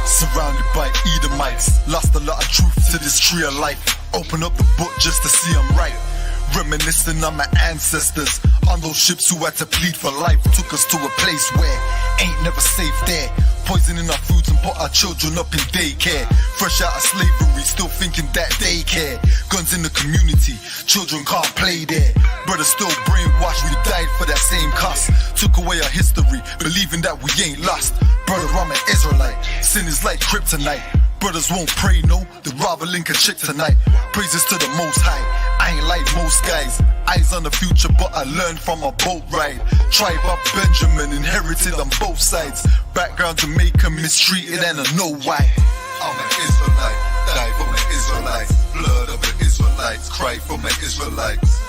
Surrounded by Edomites, lost a lot of truth to this tree of life. Open up the book just to see I'm right. Reminiscing on my ancestors, on those ships who had to plead for life. Took us to a place where ain't never safe there. Poisoning our foods and put our children up in daycare. Fresh out of slavery, still thinking that they care. Guns in the community, children can't play there. Brothers still brainwashed, we died for that same cause. Took away our history, believing that we ain't lost. Brother, I'm an Israelite, sin is like kryptonite. Brothers won't pray, no, they'd rather link a chick tonight. Praises to the Most High, I ain't like most guys. Eyes on the future, but I learned from a boat ride. Tribe of Benjamin, inherited on both sides. Background Jamaica, mistreated and I know why. I'm an Israelite, die for my Israelites. Blood of the Israelites, cry for my Israelites.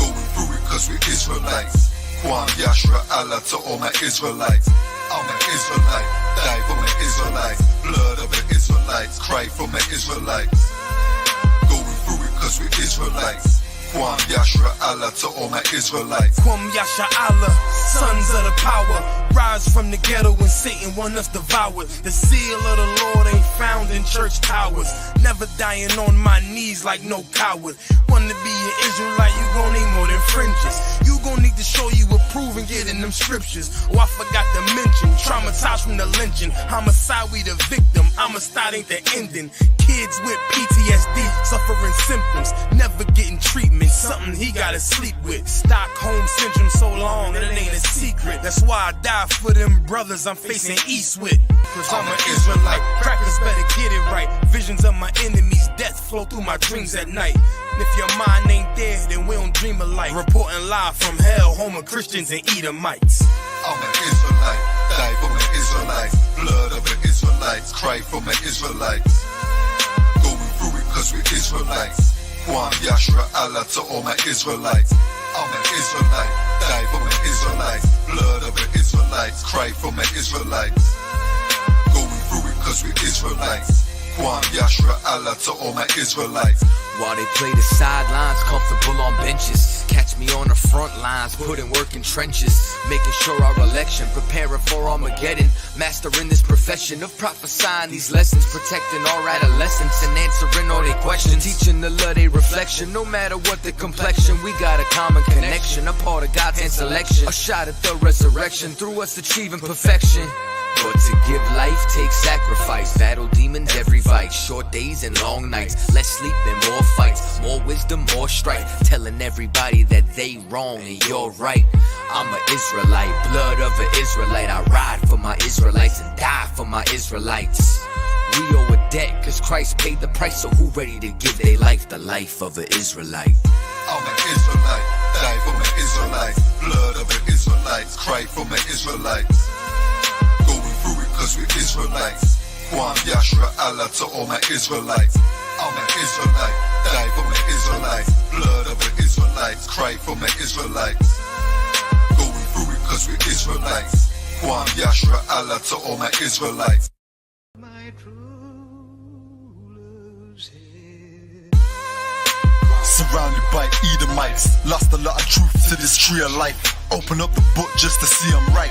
Going through it cause we're Israelites. Kwam Yashra Allah to all my Israelites. I'm an Israelite, die for my Israelites. Blood of the Israelites, cry for my Israelites. Going through it cause we're Israelites. Kwam Yashra Allah to all my Israelites. Kwam Yasha Allah, sons of the power. Rise from the ghetto when Satan want us devoured. The seal of the Lord ain't found in church towers. Never dying on my knees like no coward. Wanna be an Israelite, you gon' need more than fringes. You gon' need to show you approve and get in them scriptures. Oh, I forgot to mention, traumatized from the lynching. Homicide, we the victim, Amistad ain't the ending. Kids with PTSD, suffering symptoms, never getting treatment, something he gotta sleep with. Stockholm syndrome so long that it ain't a secret. That's why I die for them brothers I'm facing east with. Cause I'm an Israelite, crackers better get it right. Visions of my enemies, death flow through my dreams at night. And if your mind ain't there, then we don't dream alike. Reporting live from hell, home of Christians and Edomites. I'm an Israelite, die for my Israelites. Blood of the Israelites, cry for my Israelites. Going through it cause we're Israelites. Kwam Yashra Allah to all my Israelites. I'm an Israelite, die for my Israelites. Blood of the Israelites, cry for my Israelites. Going through it cause we're Israelites. Kwam Yashra Allah to all my Israelites. While they play the sidelines, comfortable on benches. Catch me on the front lines, putting work in trenches. Making sure our election, preparing for Armageddon. Mastering this profession of prophesying these lessons. Protecting our adolescents and answering all their questions. Teaching the love they reflection, no matter what the complexion. We got a common connection, a part of God's hand selection. A shot at the resurrection, through us achieving perfection. But to give life takes sacrifice. Battle demons every fight. Short days and long nights. Less sleep and more fights. More wisdom, more strife. Telling everybody that they wrong and you're right. I'm an Israelite, blood of an Israelite. I ride for my Israelites and die for my Israelites. We owe a debt cause Christ paid the price. So who ready to give their life the life of an Israelite? I'm an Israelite, die for my Israelites. Blood of the Israelites, cry for my Israelites. Going through it cause we're Israelites. Kwam Yashra Allah to all my Israelites. I'm an Israelite, die for my Israelites. Blood of the Israelites, cry for my Israelites. Going through it cause we're Israelites. Kwam Yashra Allah to all my Israelites. My true love's here. Surrounded by Edomites, lost a lot of truth to this tree of life. Open up the book just to see I'm right.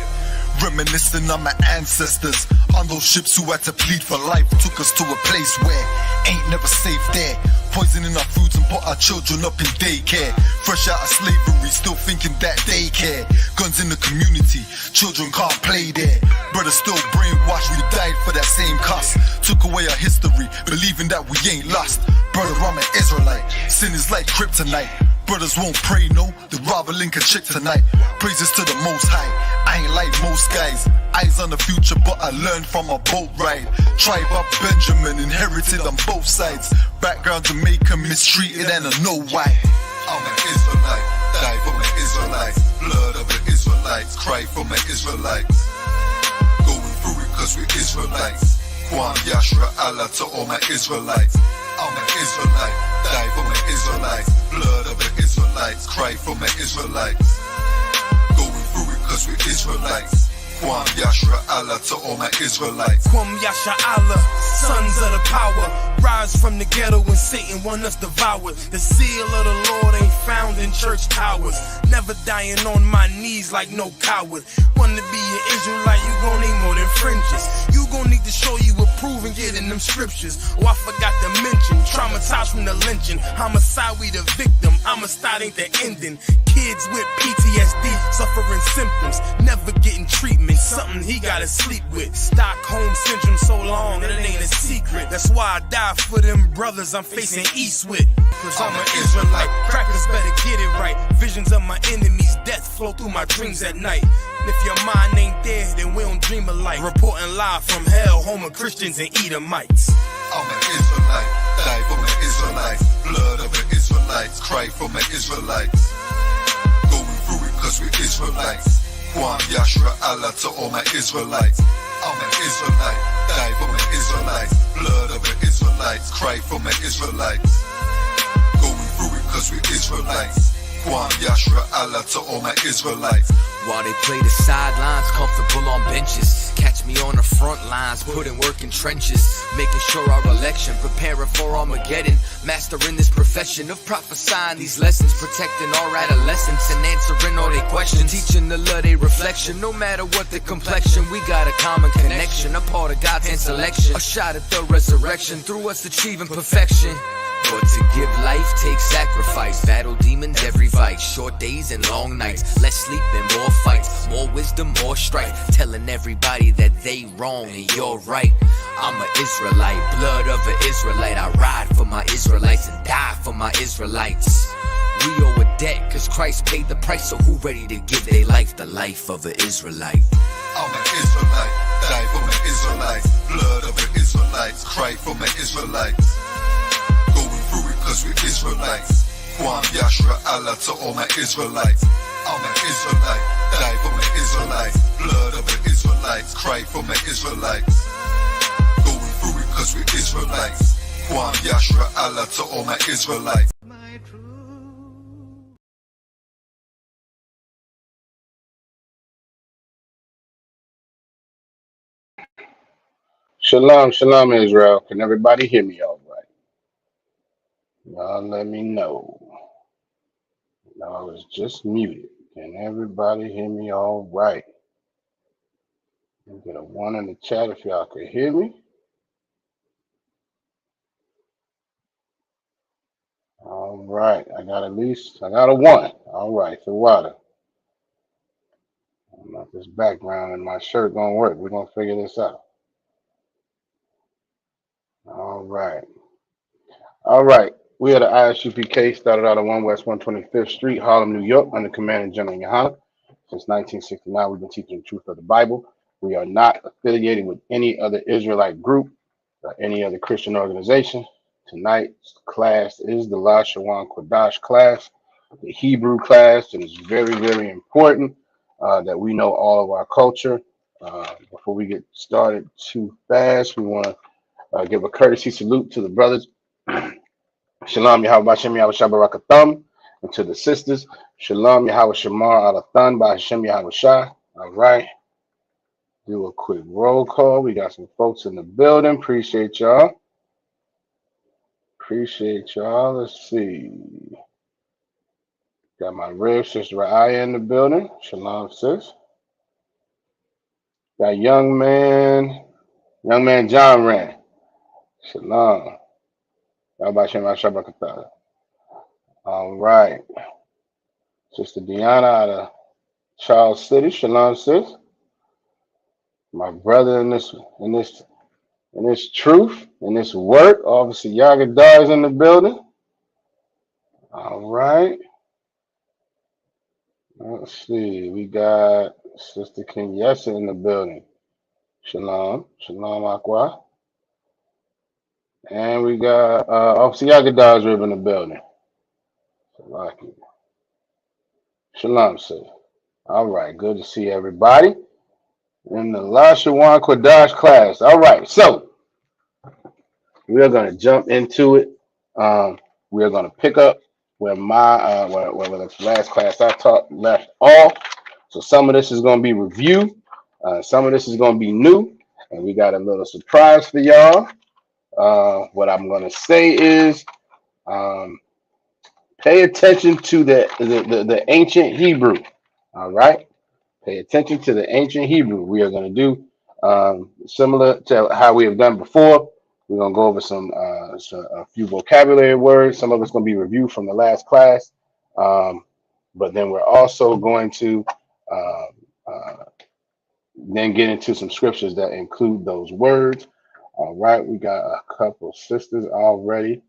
Reminiscing on my ancestors, on those ships who had to plead for life. Took us to a place where ain't never safe there. Poisoning our foods and put our children up in daycare. Fresh out of slavery, still thinking that they care. Guns in the community, children can't play there. Brothers still brainwashed, we died for that same cause. Took away our history, believing that we ain't lost. Brother, I'm an Israelite, sin is like kryptonite. Brothers won't pray, no, they'd rather link a chick tonight. Praises to the Most High, I ain't like most guys. Eyes on the future, but I learned from a boat ride. Tribe of Benjamin, inherited on both sides. Background Jamaica, mistreated and I know why. I'm an Israelite, die for my Israelites. Blood of the Israelites, cry for my Israelites. Going through it cause we're Israelites. Kwam Yashra Allah to all my Israelites. I'm an Israelite, die for my Israelites. Blood of the Israelites, cry for my Israelites. Going through it cause we're Israelites. Kwam Yashra Allah to all my Israelites. Kwam Yasha Allah, sons of the power. Rise from the ghetto when Satan want us devoured. The seal of the Lord ain't found in church towers. Never dying on my knees like no coward. Wanna be an Israelite, you trenches. You gon' need to show you approve and get in them scriptures. Oh, I forgot to mention, traumatized from the lynching. Homicide, we the victim. Homicide ain't the ending. Kids with PTSD, suffering symptoms, never getting treatment. Something he gotta sleep with. Stockholm syndrome so long that it ain't a secret. That's why I die for them brothers I'm facing east with. Cause I'm an Israelite. Crackers better get it right. Visions of my enemies, death flow through my dreams at night. And if your mind ain't there, then we don't dream alike. Reporting live from hell, home of Christians and Edomites. I'm an Israelite, die for my Israelites. Blood of the Israelites, cry for my Israelites. Going through it cause we're Israelites. Kwam Yashra Allah to all my Israelites. I'm an Israelite, die for my Israelites. Blood of the Israelites, cry for my Israelites. Going through it cause we're Israelites. Kwam Yashra Allah to all my Israelites. While they play the sidelines, comfortable on benches. Catch me on the front lines, putting work in trenches. Making sure our election, preparing for Armageddon. Mastering this profession of prophesying these lessons. Protecting our adolescents and answering all their questions. Teaching the love they reflection, no matter what the complexion. We got a common connection, a part of God's hand selection. A shot at the resurrection, through us achieving perfection. But to give life takes sacrifice. Battle demons every vice. Short days and long nights. Less sleep and more fights. More wisdom, more strife. Telling everybody that they wrong and you're right. I'm an Israelite, blood of an Israelite. I ride for my Israelites and die for my Israelites. We owe a debt cause Christ paid the price. So who ready to give their life the life of an Israelite? I'm an Israelite, die for my Israelites. Blood of the Israelites, cry for my Israelites. Going through it cause we're Israelites. Kwam Yashra Allah to all my Israelites. I'm an Israelite, die for my Israelites. Blood of the Israelites, cry for my Israelites. Going through it cause we're Israelites. Kwam Yashra Allah to all my Israelites. Shalom, shalom, Israel. Can everybody hear me all right? Y'all let me know. I was just muted. Can everybody hear me all right? Get a 1 in the chat if y'all can hear me. All right, I got a 1. All right, the water. I don't know if this background in my shirt gonna work. We're gonna figure this out. All right. We are the ISUPK, started out at 1 West 125th Street, Harlem, New York, under Commanding General Yohana. Since 1969, we've been teaching the truth of the Bible. We are not affiliated with any other Israelite group or any other Christian organization. Tonight's class is the Lashawan Qadash class, the Hebrew class. It is very, very important that we know all of our culture. Before we get started too fast, we want to give a courtesy salute to the brothers. Shalom Yahweh Bashem Yahweh Shabbarakatham. And to the sisters, Shalom Yahweh Shamar Alathan by Hashem Yahweh Shah. All right. Do a quick roll call. We got some folks in the building. Appreciate y'all. Let's see. Got my real sister Raya in the building. Shalom, sis. Got young man John Rand. Shalom. Yahweh Bashem Yahweh Shabbarakatham. All right. Sister Deanna out of Charles City. Shalom, sis. My brother in this truth, in this work, Officer Yagadar is in the building. All right. Let's see. We got Sister Kenyessa in the building. Shalom. Shalom, Aqua. And we got Officer Yagadar's rib in the building. Shalom, sis. All right. Good to see everybody in the Lashawan Qadash class. All right. So we are going to jump into it. We are going to pick up where the last class I taught left off. So some of this is going to be review. Some of this is going to be new. And we got a little surprise for y'all. What I'm going to say is pay attention to the ancient Hebrew. All right. Pay attention to the ancient Hebrew. We are going to do Similar to how we have done before, we're gonna go over a few vocabulary words. Some of it's gonna be reviewed from the last class, but then we're also going to uh, uh, then get into some scriptures that include those words. All right, we got a couple sisters already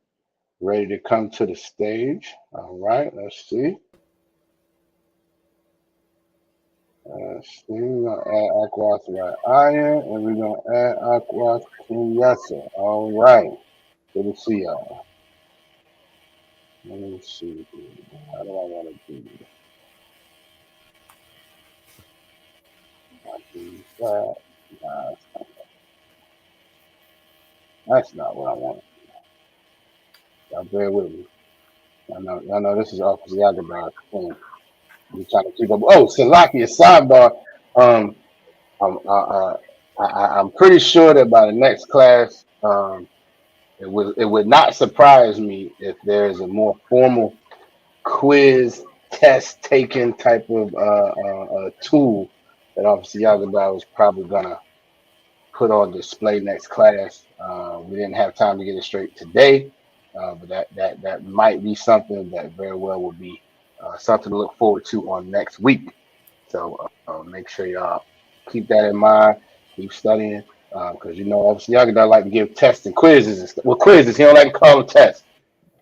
ready to come to the stage. All right, let's see. Let's see. We're gonna add Aquas right iron, and we're gonna add Aquas Kinyasa. All right, good to see y'all. Let me see. How do I want to do this? I do that. Nah, that's not what I want. Y'all bear with me. Y'all know this is Officer Yagabar's thing. I'm trying to keep up. Oh, Salakia sidebar. Um, I'm pretty sure that by the next class, it would not surprise me if there is a more formal quiz test taken type of tool that Officer Yagabar was probably gonna put on display next class. We didn't have time to get it straight today, but that might be something that very well will be something to look forward to on next week. So make sure y'all keep that in mind. Keep studying because obviously y'all don't like to give tests and quizzes and stuff. Well, quizzes he don't like to call them tests.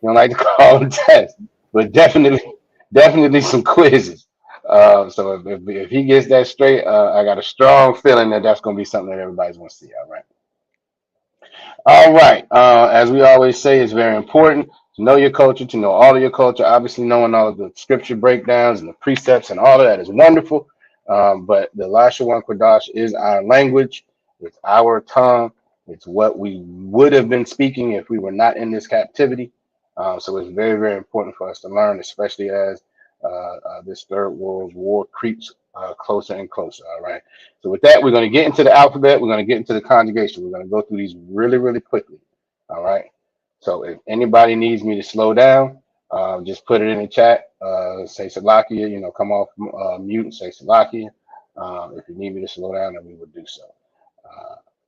He don't like to call them tests, but definitely some quizzes. So if he gets that straight, I got a strong feeling that that's going to be something that everybody's going to see. All right. All right. As we always say, it's very important to know your culture, to know all of your culture. Obviously, knowing all of the scripture breakdowns and the precepts and all of that is wonderful. But the Lashawan Qadash is our language. It's our tongue. It's what we would have been speaking if we were not in this captivity. So it's very, very important for us to learn, especially as this third world war creeps closer and closer. All right. So with that, we're going to get into the alphabet. We're going to get into the conjugation. We're going to go through these really, really quickly. All right. So if anybody needs me to slow down, just put it in the chat. Say Salakia, come off mute and say Salakia. If you need me to slow down, then we will do so.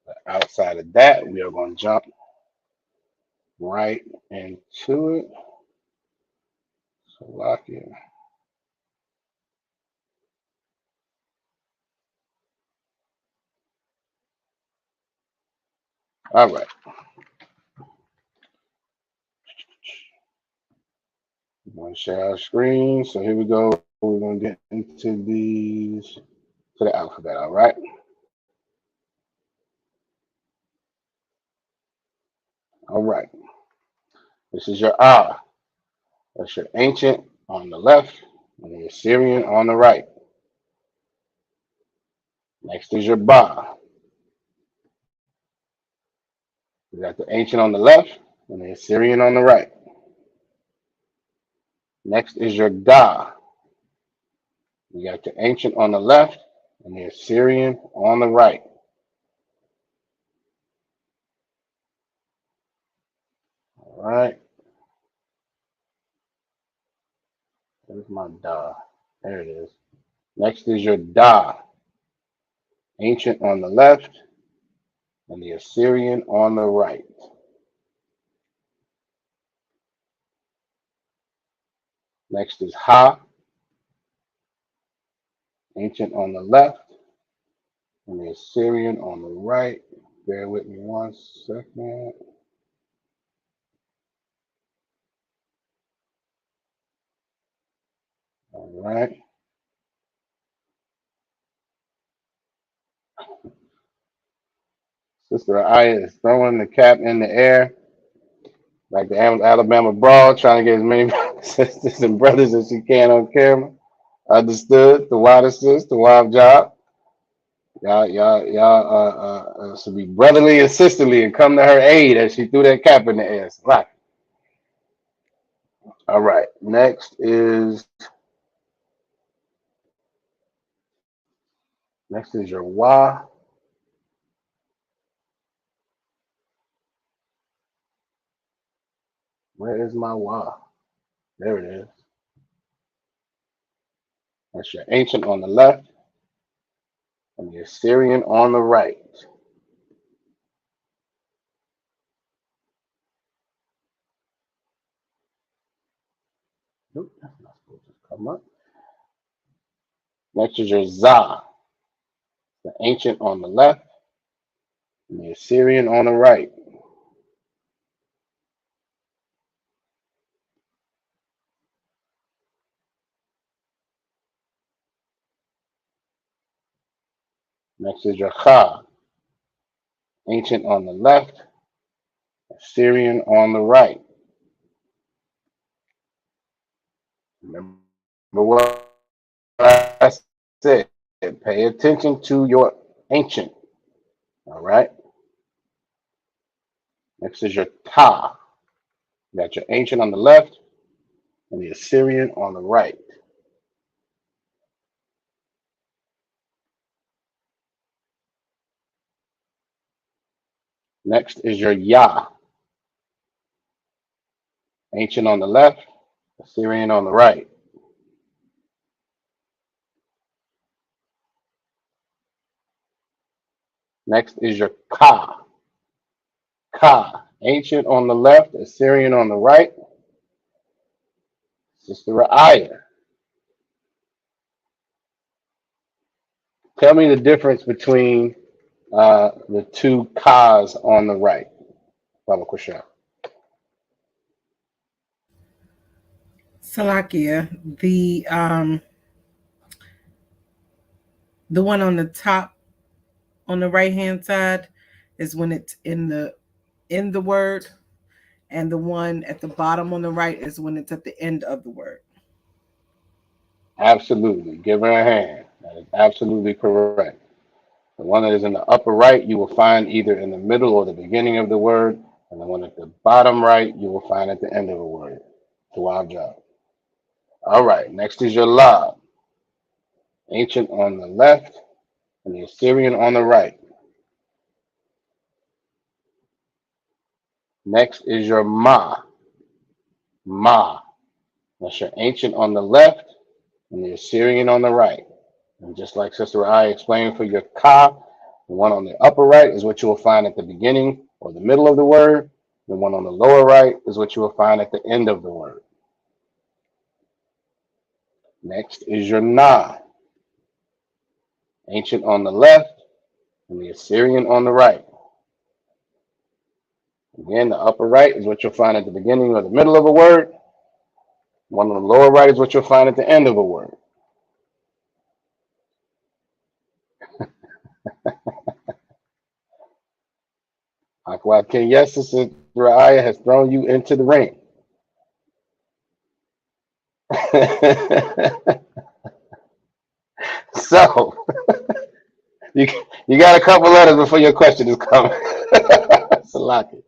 But outside of that, we are going to jump right into it. Salakia. All right. I'm going to share our screen. So here we go. We're going to get into the alphabet. All right. All right. This is your Ah. That's your ancient on the left and the Assyrian on the right. Next is your Ba. You got the ancient on the left and the Assyrian on the right. Next is your Ga. You got the ancient on the left and the Assyrian on the right. All right. There's my Da. There it is. Next is your Da. Ancient on the left and the Assyrian on the right. Next is Ha. Ancient on the left and the Assyrian on the right. Bear with me 1 second. All right. Sister Aya is throwing the cap in the air like the Alabama Brawl, trying to get as many sisters and brothers as she can on camera. Understood. The wild assist, the wild job. Y'all should be brotherly and sisterly and come to her aid as she threw that cap in the air. Right. All right. Next is your Wa. Where is my Wa? There it is. That's your ancient on the left and the Assyrian on the right. Come on. Next is your Za, the ancient on the left and the Assyrian on the right. Next is your Cha, ancient on the left, Assyrian on the right. Remember what I said. Pay attention to your ancient. All right. Next is your Ta. You got your ancient on the left and the Assyrian on the right. Next is your Ya. Ancient on the left, Assyrian on the right. Next is your Ka. Ka. Ancient on the left, Assyrian on the right. Sister Ra'aya. Tell me the difference between the two Kas on the right. Baba Kushal. Salakia, the one on the top on the right hand side is when it's in the word, and the one at the bottom on the right is when it's at the end of the word. Absolutely. Give her a hand. That is absolutely correct. The one that is in the upper right, you will find either in the middle or the beginning of the word, and the one at the bottom right, you will find at the end of a word. To our job. All right. Next is your La. Ancient on the left and the Assyrian on the right. Next is your Ma. Ma. That's your ancient on the left and the Assyrian on the right. And just like Sister I explained for your Ka, the one on the upper right is what you will find at the beginning or the middle of the word. The one on the lower right is what you will find at the end of the word. Next is your Na. Ancient on the left and the Assyrian on the right. Again, the upper right is what you'll find at the beginning or the middle of a word. One on the lower right is what you'll find at the end of a word. Akwa yes, Sister Ra'aya has thrown you into the ring. So, you got a couple letters before your question is coming. Salaki.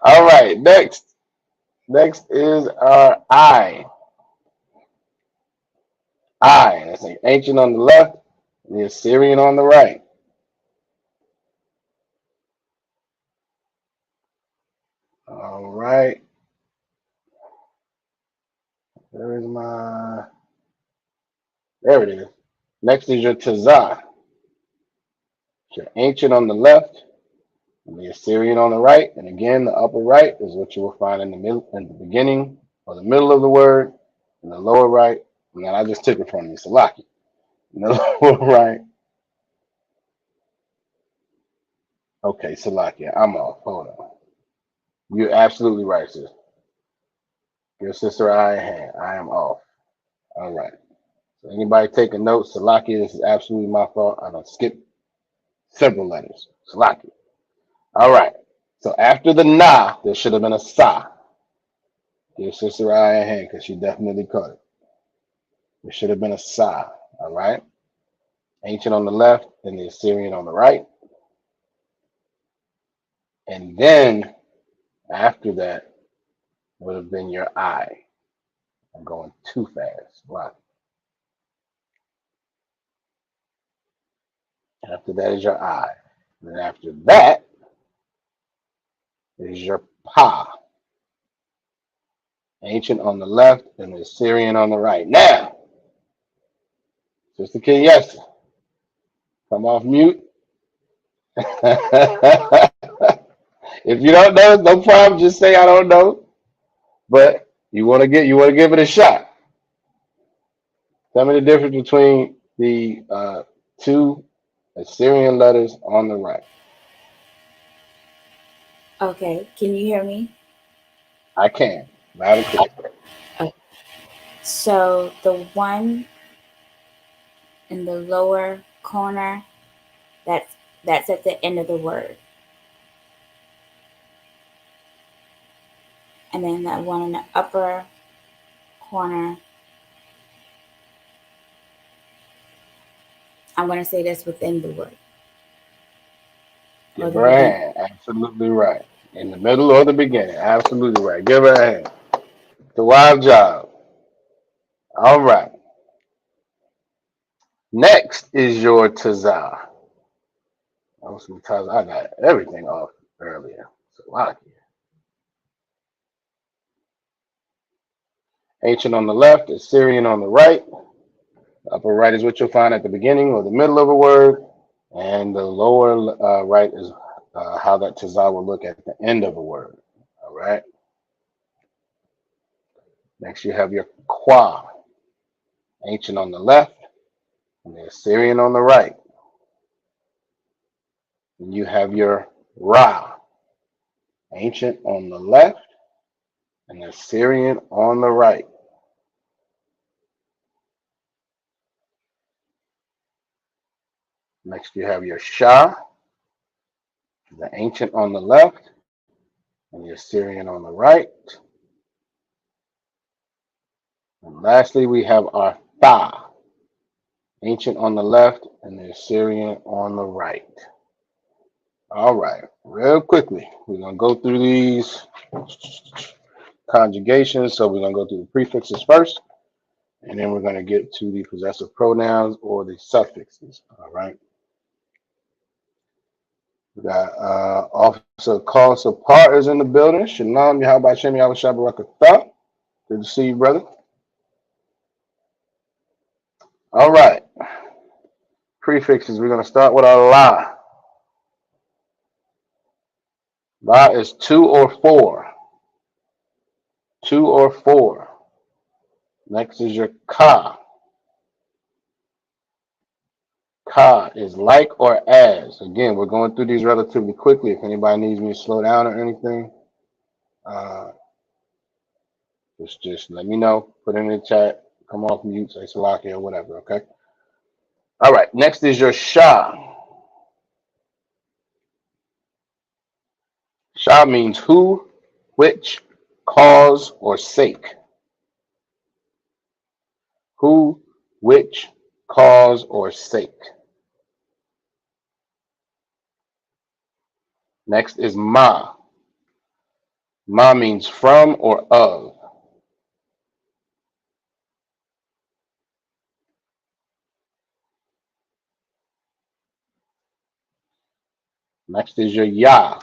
All right, next is our I. That's the ancient on the left, and the Assyrian on the right. All right. There it is. Next is your Tazah. Your ancient on the left and the Assyrian on the right. And again, the upper right is what you will find in the middle, in the beginning or the middle of the word, and the lower right. And then I just took it from you, Salaki. In the lower right. Okay, Salaki, I'm off. Hold on. You're absolutely right, sis. Your sister, I am off. All right. So anybody taking notes, Salaki, this is absolutely my fault. I don't skip several letters. Salaki. All right. So after the Na, there should have been a Sa. Give Sister I a hand because she definitely caught it. There should have been a Sa. All right. Ancient on the left and the Assyrian on the right. And then after that would have been your I. I'm going too fast. Right. After that is your I. And then after that is your Pa. Ancient on the left and the Assyrian on the right. Now, Sister Kenyessa, come off mute. If you don't know, no problem. Just say I don't know. But you want to give it a shot. Tell me the difference between the two Assyrian letters on the right. Okay, can you hear me? I can, loud and clear. Oh, so the one in the lower corner, that's that's at the end of the word, and then that one in the upper corner, I'm going to say that's within the word or Give the her a beginning. hand. Absolutely right. In the middle or the beginning. Absolutely right. Give her a hand. The wild job. All right. Next is your Tazah. I got everything off earlier. So I Ancient on the left, Assyrian on the right. The upper right is what you'll find at the beginning or the middle of a word. And the lower right is how that Tazah will look at the end of a word. All right. Next, you have your Qua. Ancient on the left and the Assyrian on the right. And you have your Ra. Ancient on the left and the Assyrian on the right. Next, you have your Shah, the ancient on the left and the Assyrian on the right. And lastly, we have our Tha, ancient on the left and the Assyrian on the right. All right, real quickly, we're going to go through these conjugations. So we're going to go through the prefixes first, and then we're going to get to the possessive pronouns or the suffixes. All right. We got Officer Carl Part is in the building. Shalom, Yahweh Shem, Yahweh Shabbarakatah. Good to see you, brother. All right. Prefixes. We're going to start with our La. La is 2 or 4. 2 or 4. Next is your Ka. Ka is like or as. Again, we're going through these relatively quickly. If anybody needs me to slow down or anything, uh, just let me know. Put it in the chat. Come off mute, say Salaki or whatever, okay? All right, next is your Shah. Shah means who, which, cause, or sake. Who, which, cause, or sake. Next is Ma. Ma means from or of. Next is your Ya.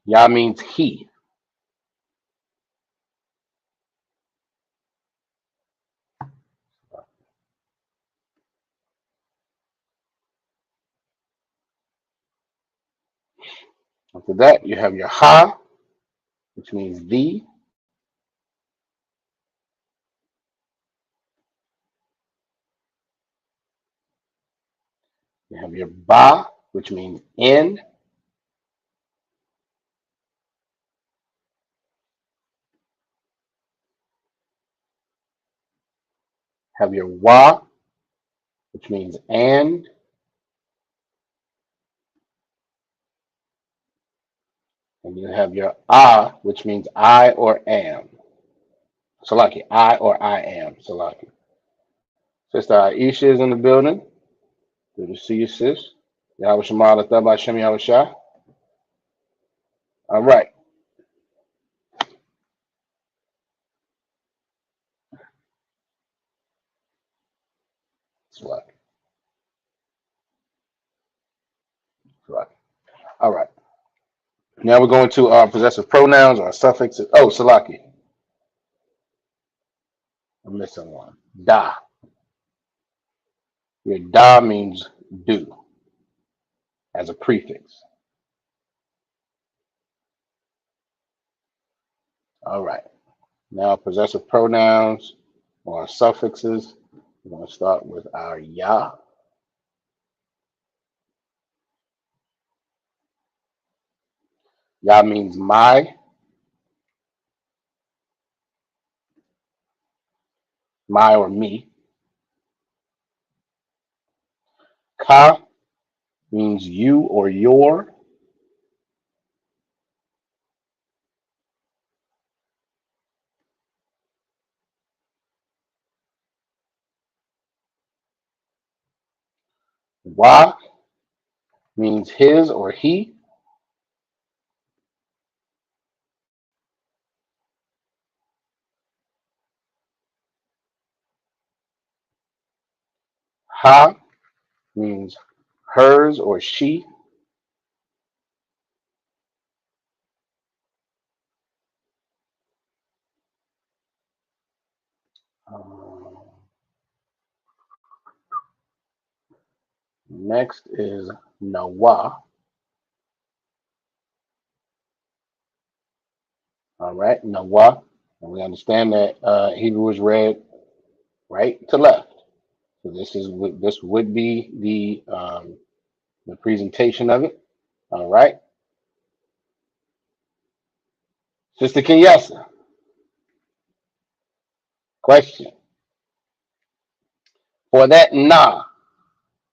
Ya means he. After that, you have your Ha, which means the. You have your Ba, which means in. Have your Wa, which means and. And you have your Ah, which means I or am. Salaki, I or I am. Salaki. Sister Aisha is in the building. Good to see you, sis. Yahweh Shema Lataba Shem Yahweh Shah. All right. Salaki. Salaki. All right. Now we're going to our possessive pronouns, our suffixes. Oh, Salaki. I'm missing one. Da. Your da means do as a prefix. All right. Now, possessive pronouns or suffixes. We're going to start with our ya. Ya means my or me. Ka means you or your. Wa means his or he. Ha means hers or she. Um, Next is Nawa. All right, Nawa. And we understand that Hebrew is read right to left. So this would be the presentation of it. All right, Sister Kenyasa, question for that na.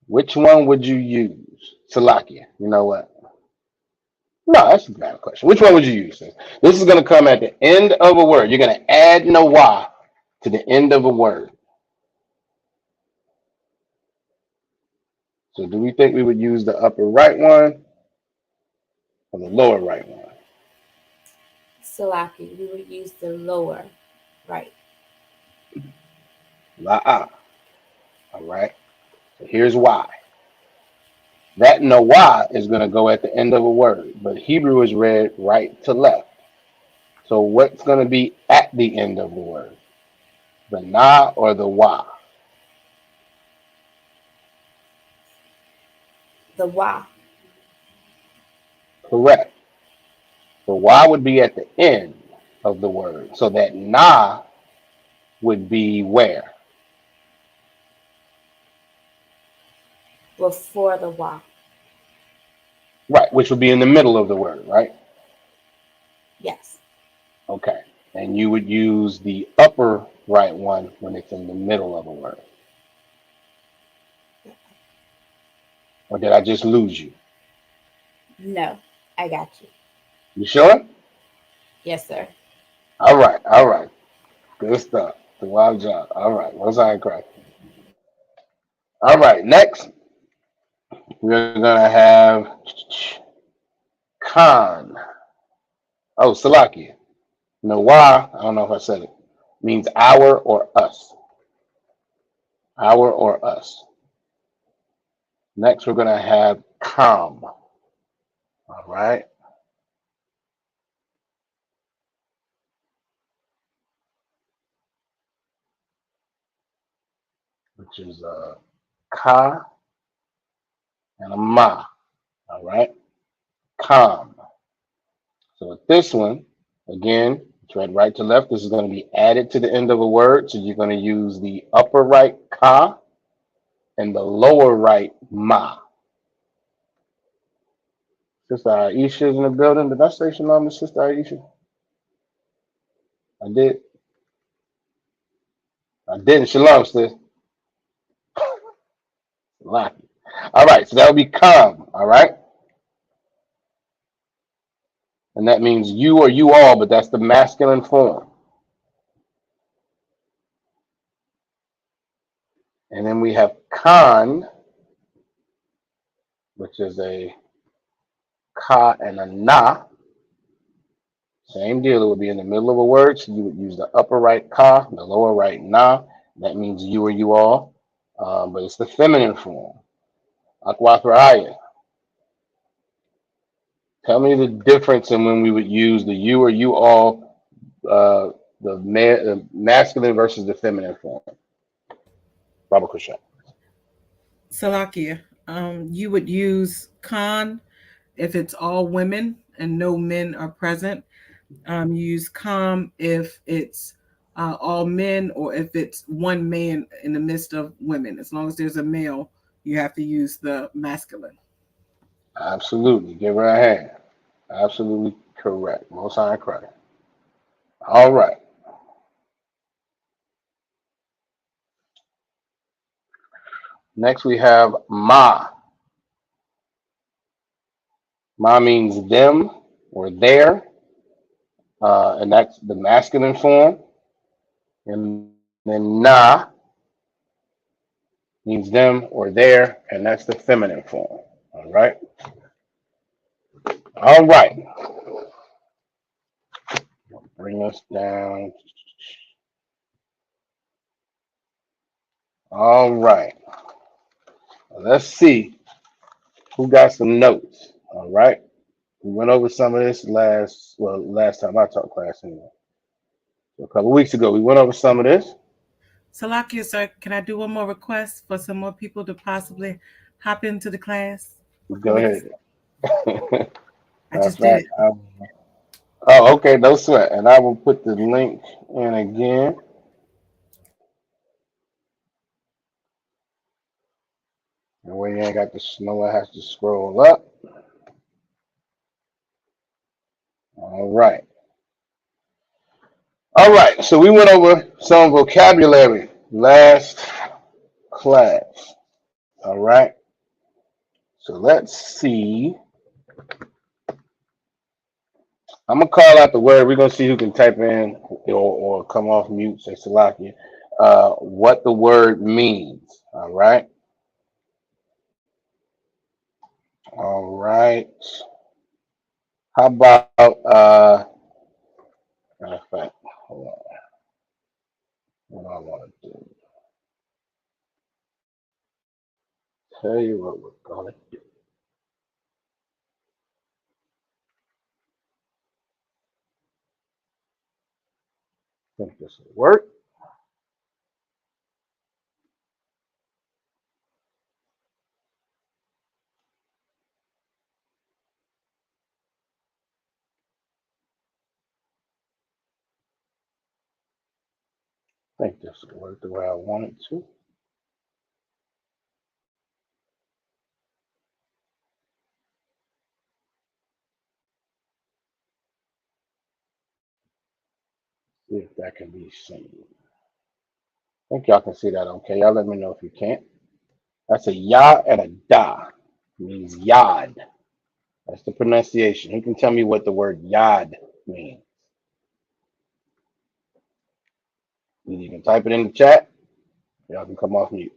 Which one would you use? Salakia. You know what? No, that's a bad question. Which one would you use? This is going to come at the end of a word. You're going to add Nawa to the end of a word. So do we think we would use the upper right one or the lower right one? Salaki, we would use the lower right. La'a. All right. So here's why. That Nawa is going to go at the end of a word, but Hebrew is read right to left. So what's going to be at the end of the word? The na or the wa? The wa. Correct. The wa would be at the end of the word. So that na would be where? Before the wa. Right, which would be in the middle of the word, right? Yes. Okay. And you would use the upper right one when it's in the middle of a word. Or did I just lose you? No, I got you. You sure? Yes, sir. All right, all right. Good stuff. It's a wild job. All right, once I crack. All right, next we're gonna have Khan. Oh, Salakia. Nawa, I don't know if I said it, means our or us. Our or us. Next we're gonna have Kam. All right. Which is Ka and a Ma. All right. Kam. So with this one, again, it's read right to left. This is going to be added to the end of a word. So you're going to use the upper right ka and the lower right ma. Sister Aisha is in the building. Did I say shalom to Sister Aisha? I did. I didn't. Shalom, sis. Lucky. All right. So that would be come. All right. And that means you or you all, but that's the masculine form. And then we have Khan, which is a ka and a na. Same deal. It would be in the middle of a word. So you would use the upper right ka, the lower right na. That means you or you all. But it's the feminine form. Akwathraya. Tell me the difference in when we would use the you or you all, the masculine versus the feminine form. Baba Kusha. Salakia, you would use Khan if it's all women and no men are present. You use come if it's all men or if it's one man in the midst of women. As long as there's a male, you have to use the masculine. Absolutely. Give her a hand. Absolutely correct. Most high credit. All right. Next we have ma. Ma means them or their, and that's the masculine form. And then na means them or their, and that's the feminine form. All right. All right. Bring us down. All right. Let's see who got some notes. All right. We went over some of this last time I taught class anyway. So a couple weeks ago, we went over some of this. Salakia, sir, can I do one more request for some more people to possibly hop into the class? For Go me to, ahead. I Matter of just did fact, it. oh, okay, no sweat. And I will put the link in again. And where you ain't got the snow, I have to scroll up. All right. All right. So we went over some vocabulary last class. All right. So let's see. I'm gonna call out the word. We're gonna see who can type in or come off mute. Say Salakia. What the word means. All right. All right. How about matter of fact, hold on. What do I want to do? Tell you what we're gonna do. Think this will work. Think this will work the way I want it to. See if that can be seen. I think y'all can see that okay. Y'all let me know if you can't. That's a ya and a da. It means yod. That's the pronunciation. Who can tell me what the word yod means? You can type it in the chat. Y'all can come off mute.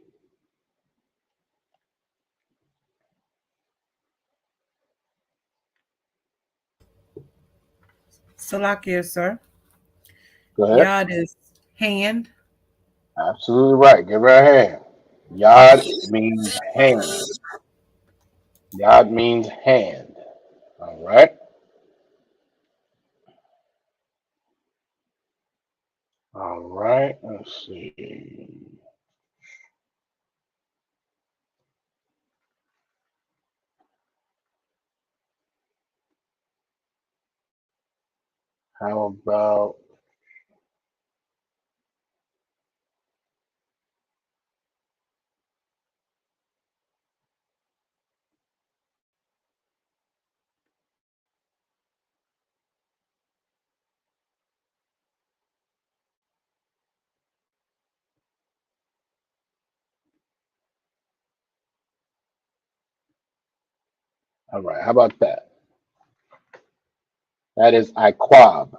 Salakia, sir. Go ahead. Yod is hand. Absolutely right. Give her a hand. Yod means hand. Yod means hand. All right. All right. Let's see. How about all right? How about that? That is iquab.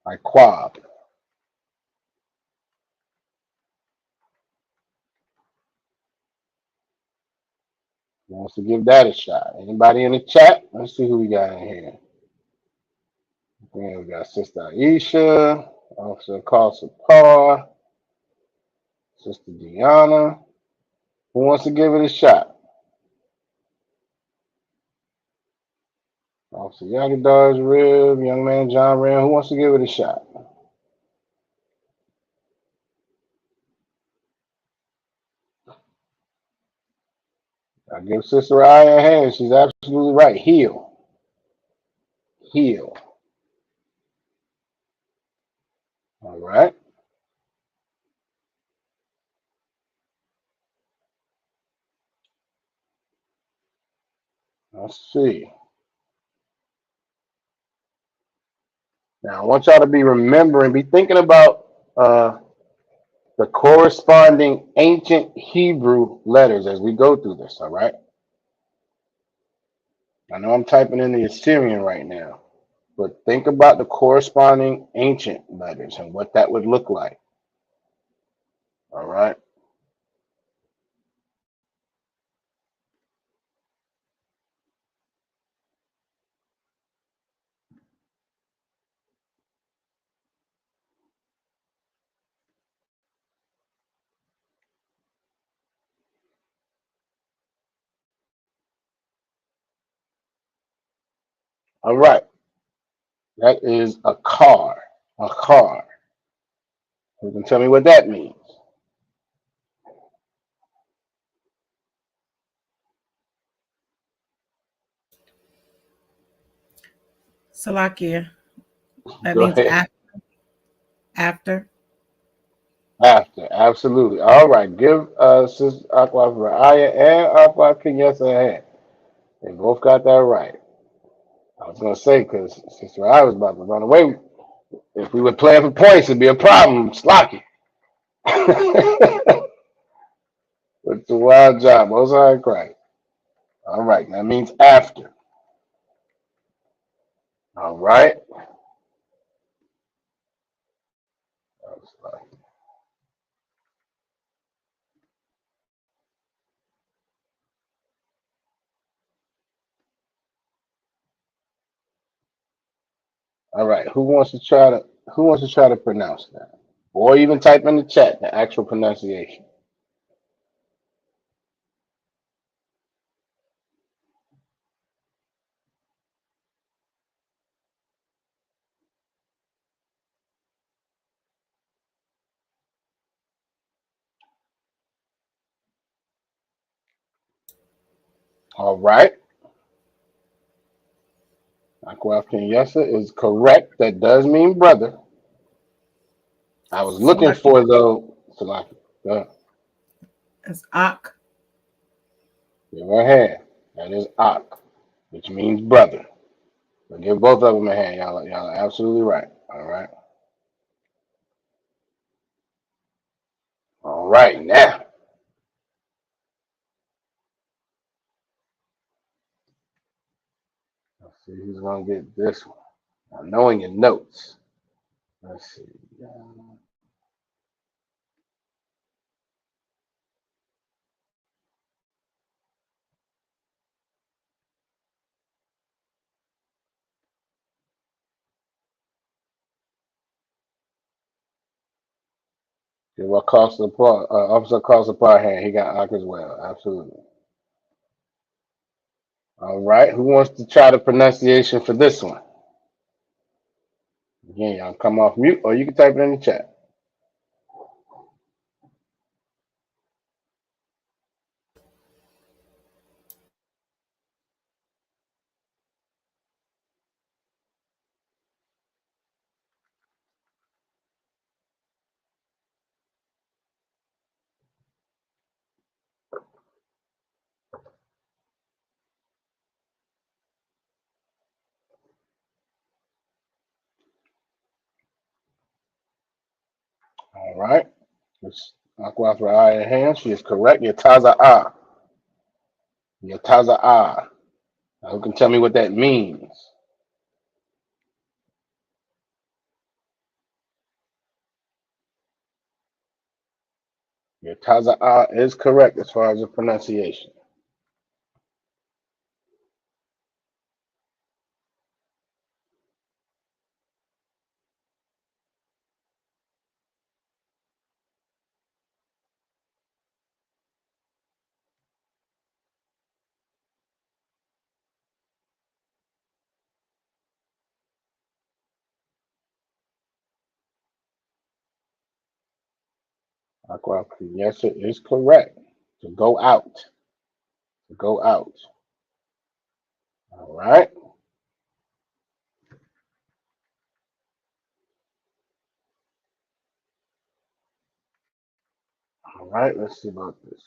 Iquab. Wants to give that a shot. Anybody in the chat? Let's see who we got in here. Yeah, we got Sister Aisha, Officer Carl Sapar, Sister Deanna. Who wants to give it a shot? Officer Yagadar's Rib, Young Man John Ram. Who wants to give it a shot? I give Sister Aya a hand. She's absolutely right. Heal. Heal. All right. Let's see. Now, I want y'all to be remembering, be thinking about the corresponding ancient Hebrew letters as we go through this, all right? I know I'm typing in the Assyrian right now, but think about the corresponding ancient letters and what that would look like, all right? All right, that is a car, a car. You can tell me what that means. Salakia. That Go means ahead. after. After, absolutely. All right, give Sis Aqua Raya and Aqua Kenyasa a hand. They both got that right. I was gonna say because Sister I was about to run away. If we were playing for points, it'd be a problem. Slocky. It's a wild job. Most high Christ. All right, that means after. All right. All right. Who wants to try to pronounce that? Or even type in the chat the actual pronunciation. All right. Aqua Kenyasa is correct. That does mean brother. I was looking Salakia. for though. Salaki. It's Ak. Give her a hand. That is Ak, which means brother. So give both of them a hand. Y'all are absolutely right. All right. All right. Now, let's see who's gonna get this one. Now, knowing your notes. Let's see. Give what cost the part. Officer cost the part hand. He got Ak as well. Absolutely. All right. Who wants to try the pronunciation for this one? Again, y'all come off mute, or you can type it in the chat. All right. It's Aqua for eye and hand. She is correct. Yataza ah. Yataza ah. Now, who can tell me what that means? Yataza ah is correct as far as the pronunciation. Aqua yes, it is correct. To go out. To go out. All right. right, let's see about this.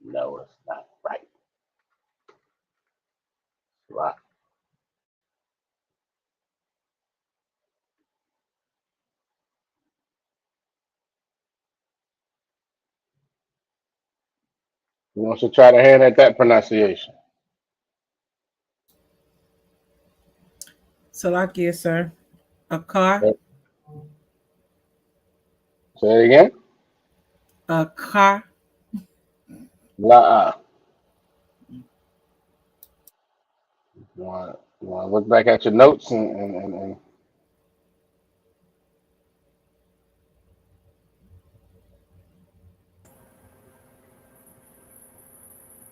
No, it's not right. Right. You want to try to hand at that pronunciation? Salakia, sir. A car. Say it again. A car. La. You want to look back at your notes and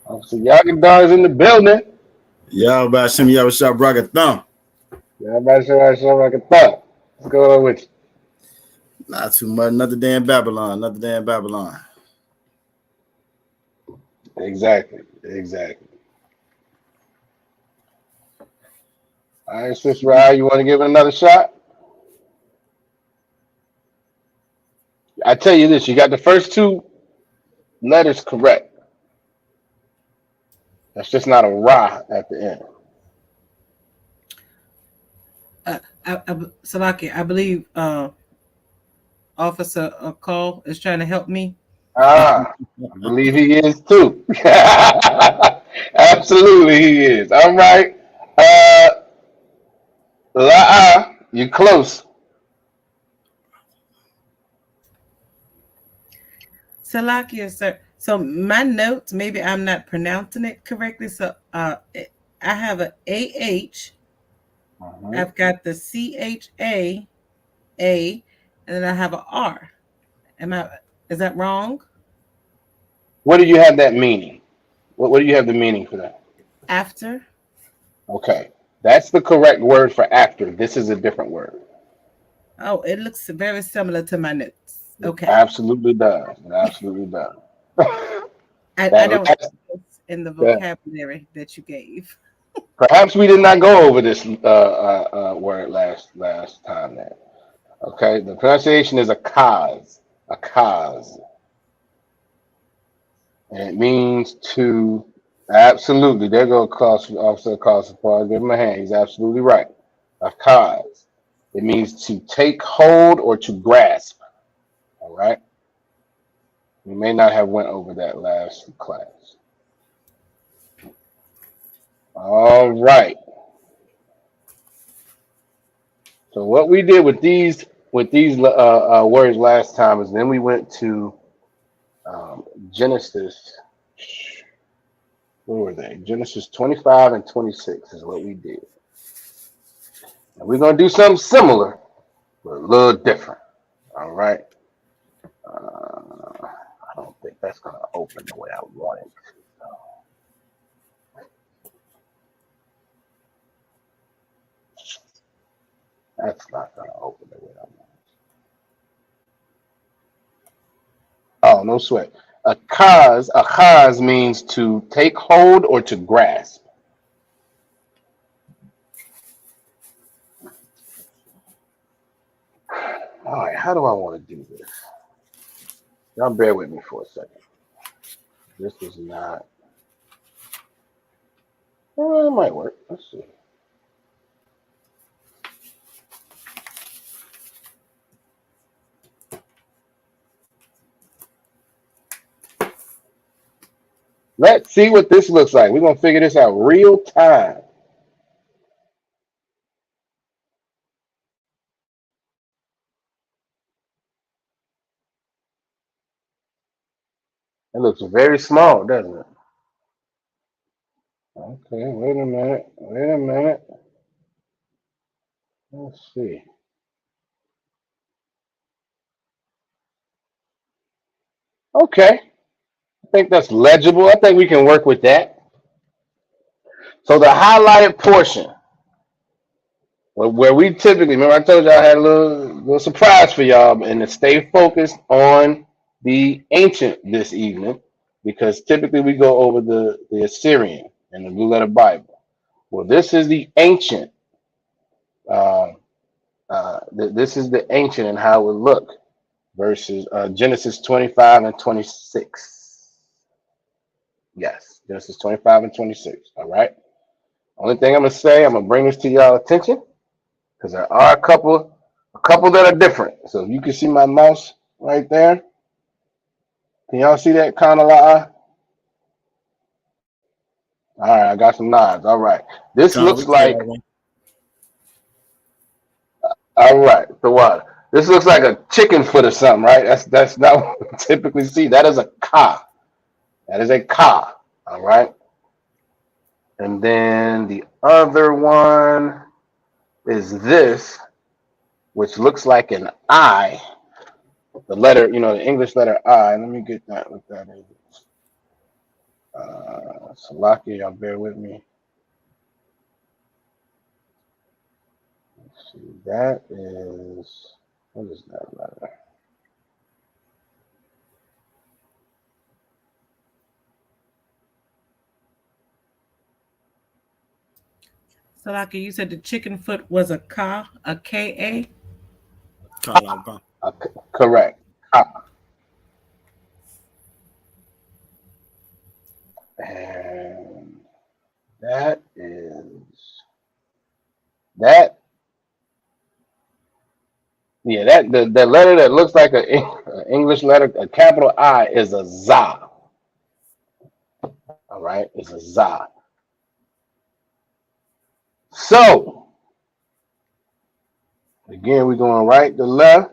obviously Yagadar is in the building. Y'all about Shem Y'all Shop Braga Thumb. Everybody show like a thought. What's going on with you? Not too much. Another day in Babylon. Another day in Babylon. Exactly. Exactly. All right, Sister Rye, you want to give it another shot? I tell you this, you got the first two letters correct. That's just not a Ra at the end. Salakia, I believe Officer Call is trying to help me. I believe he is too. Absolutely, he is. All right. La, you close. Salakia, sir. So my notes, maybe I'm not pronouncing it correctly. So I have a AH. I've got the CHA, and then I have a R. Is that wrong? What do you have that meaning? What do you have the meaning for that? After. Okay. That's the correct word for after. This is a different word. Oh, it looks very similar to my notes. Okay. It absolutely does. It absolutely does. I don't know what's in the vocabulary that you gave. Perhaps we did not go over this word last time there. Okay, the pronunciation is a cause, and it means to absolutely. There go Officer Carson Paul. Give him a hand. He's absolutely right. A cause. It means to take hold or to grasp. All right. We may not have went over that last class. All right. So what we did with these words last time is then we went to Genesis. Where were they? Genesis 25 and 26 is what we did. And we're going to do something similar, but a little different. All right. I don't think that's going to open the way I want it. That's not going to open the way I want it. Oh, no sweat. A cause means to take hold or to grasp. All right, how do I want to do this? Y'all bear with me for a second. This is not. Well, it might work. Let's see. Let's see what this looks like. We're going to figure this out real time. It looks very small, doesn't it? Okay, wait a minute. Let's see. Okay, I think that's legible. I think we can work with that. So the highlighted portion, where we typically, remember I told y'all I had a little surprise for y'all, and to stay focused on the ancient this evening, because typically we go over the Assyrian and the Blue Letter Bible. Well, this is the ancient This is the ancient and how it would look versus Genesis 25 and 26. Yes, Genesis 25 and 26. All right. Only thing I'm gonna say, I'm gonna bring this to y'all attention because there are a couple that are different. So if you can see my mouse right there, can y'all see that kind of lie? All right, I got some nods. All right, this Con, we looks clear like that one. all right. The water. This looks like a chicken foot or something, right? That's not what we typically see. That is a ka. That is a ka. All right. And then the other one is this, which looks like an I. The letter, the English letter I. Let me get that. What that is. Salaki, y'all bear with me. Let's see, that is, what is that letter? So, like you said, the chicken foot was a ka, a K-A. Con. Correct. Ka. And that is that. Yeah, the letter that looks like an English letter, a capital I, is a za. All right, it's a za. So again, we're going right to left.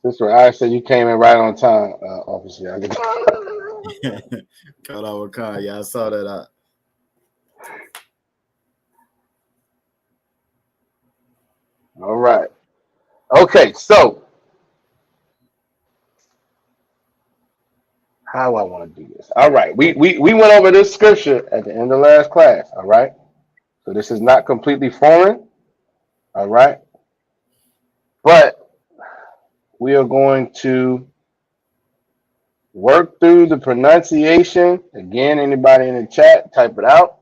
Sister I said you came in right on time, officer. Caught out with Con. Yeah, I saw that. All right. Okay, so how I want to do this. All right. We went over this scripture at the end of last class. All right. So this is not completely foreign. All right. But we are going to work through the pronunciation. Again, anybody in the chat, type it out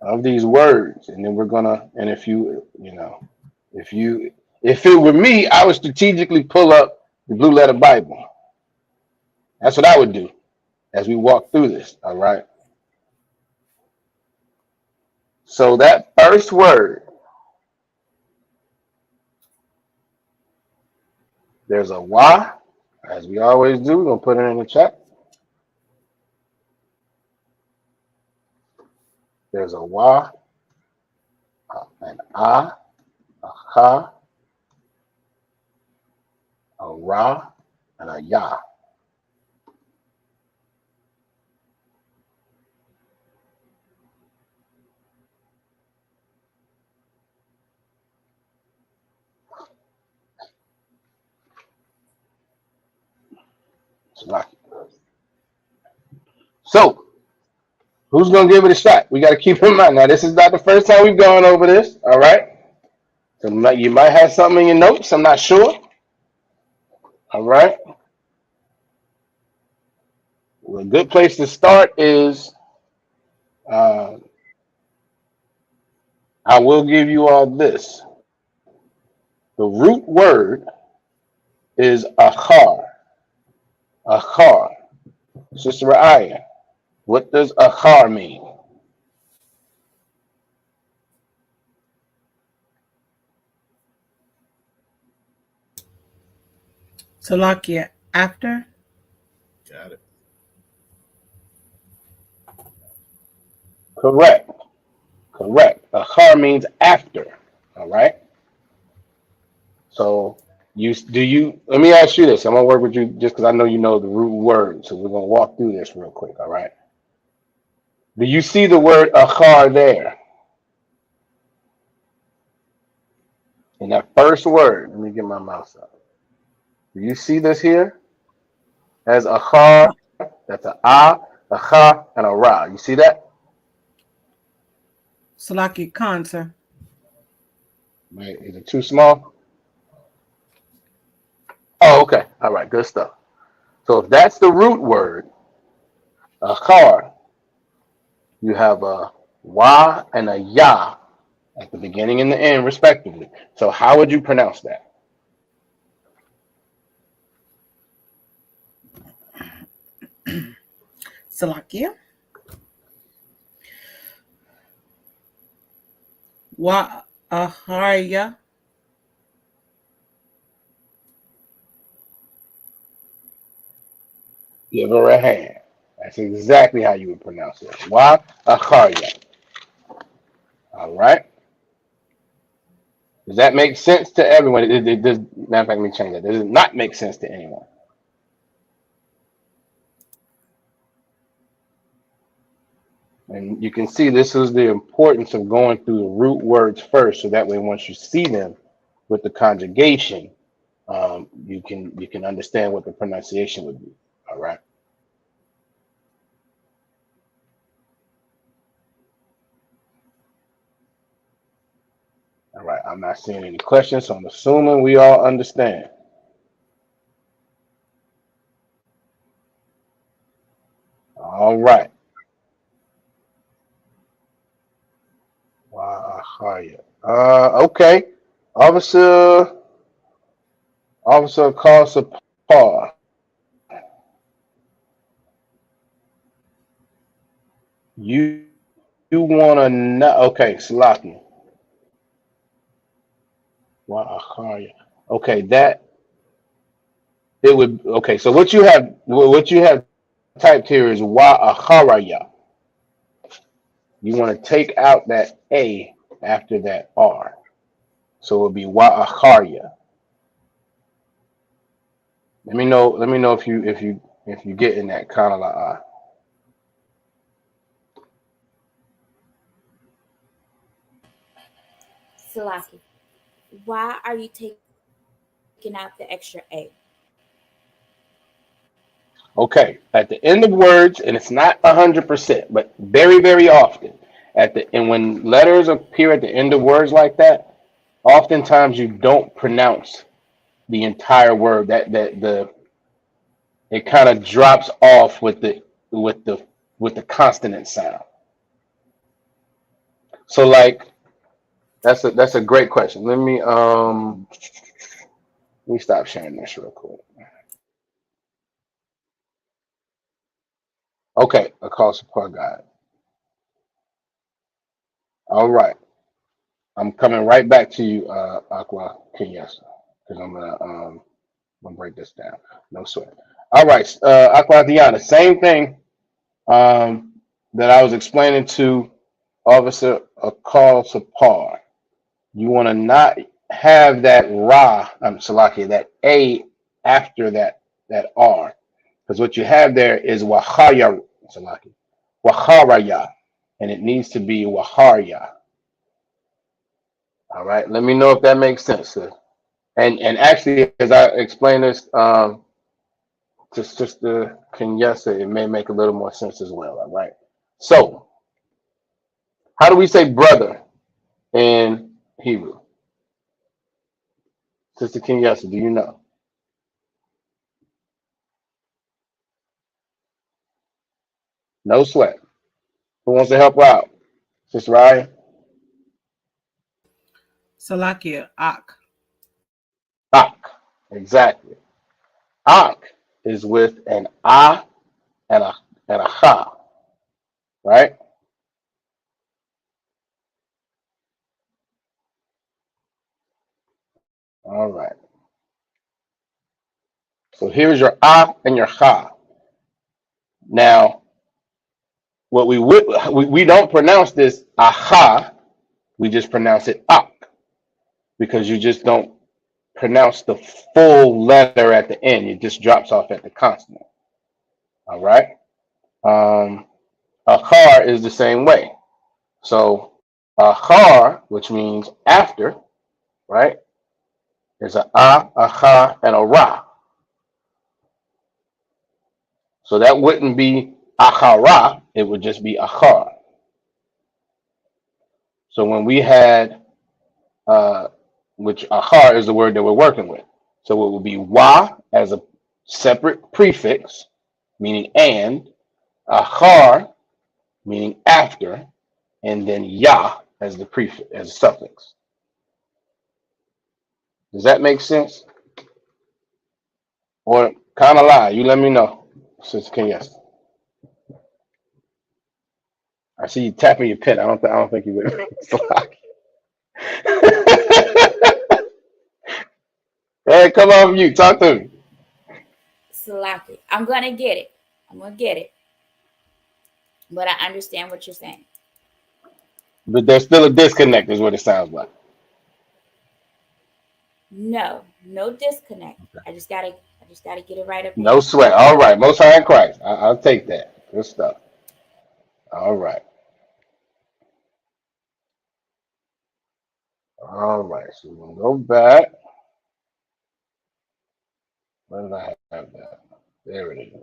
of these words. And then we're gonna, and if it were me, I would strategically pull up the Blue Letter Bible. That's what I would do as we walk through this. All right. So that first word, there's a wa, as we always do. We're gonna put it in the chat. There's a wa, an a ha, a ra, and a ya. So, who's gonna give it a shot? We got to keep in mind now. This is not the first time we've gone over this. All right. So you might have something in your notes. I'm not sure. All right. Well, a good place to start is I will give you all this. The root word is achar. Achar. Sister Ra'aya, what does achar mean? Salakia, after. Got it. Correct. Achar means after. All right. So let me ask you this. I'm gonna work with you just because I know you know the root word. So we're gonna walk through this real quick. All right. Do you see the word achar there? In that first word, let me get my mouse up. Do you see this here? As achar, that's a cha, and a ra. You see that? Salakia, Khan, sir. Right. Is it too small? Oh, okay. All right. Good stuff. So if that's the root word, achar, You have a wa and a ya at the beginning and the end, respectively. So how would you pronounce that? Salakia. Wa aharya. Give her a hand. That's exactly how you would pronounce it. Wa acharya. All right. Does that make sense to everyone? It does. Matter of fact, let me change that. Does it not make sense to anyone? And you can see this is the importance of going through the root words first, so that way once you see them with the conjugation, you can understand what the pronunciation would be. All right. All right. I'm not seeing any questions, so I'm assuming we all understand. All right. Wow. Okay. Officer call support. You want to know? Okay, Salaki. Wow. Okay, that it would. Okay, so what you have typed here is wa acharaya. You want to take out that a after that r, so it would be wa acharya. Let me know. Let me know if you get in that kind of like. Salaki, why are you taking out the extra A? Okay, at the end of words, and it's not 100%, but very, very often and when letters appear at the end of words like that, oftentimes you don't pronounce the entire word. It kind of drops off with the consonant sound. So like that's a great question. Let me stop sharing this real quick. Okay, a call support guide. All right. I'm coming right back to you, Aqua Kenyasa, because I'm gonna break this down. No sweat. All right, Aqua Diana, same thing that I was explaining to Officer Akal Sapar. You want to not have that ra, Salaki, that a after that r, because what you have there is wahaya, Salaki, waharaya, and it needs to be waharya. All right, let me know if that makes sense, sis. And actually, as I explain this, just the Kenyasa, it may make a little more sense as well. All right. So, how do we say brother in Hebrew? Sister Kenyasa, do you know? No sweat. Who wants to help her out? Sister Ryan? Salakia. Ak. Ak. Exactly. Ak is with an a and a ha, right? All right. So here's your a and your ha. Now, what we don't pronounce this aha, we just pronounce it ak, because you just don't pronounce the full letter at the end. It just drops off at the consonant. All right. Achar is the same way. So achar, which means after, right? There's a acha, and a ra. So that wouldn't be achara, it would just be achar. So when we had, which achar is the word that we're working with. So it would be wa as a separate prefix, meaning and, achar meaning after, and then ya as the prefix, as a suffix. Does that make sense? Or kind of lie? You let me know, Sister Yes. I see you tapping your pen. I don't think you would. Hey, come on, you talk to me. Salaki. I'm gonna get it. I'm gonna get it. But I understand what you're saying. But there's still a disconnect, is what it sounds like. No disconnect. I just gotta get it right up here. No sweat. All right, Most High in Christ. I'll take that. Good stuff. All right. All right. So we're gonna go back. Where did I have that? There it is.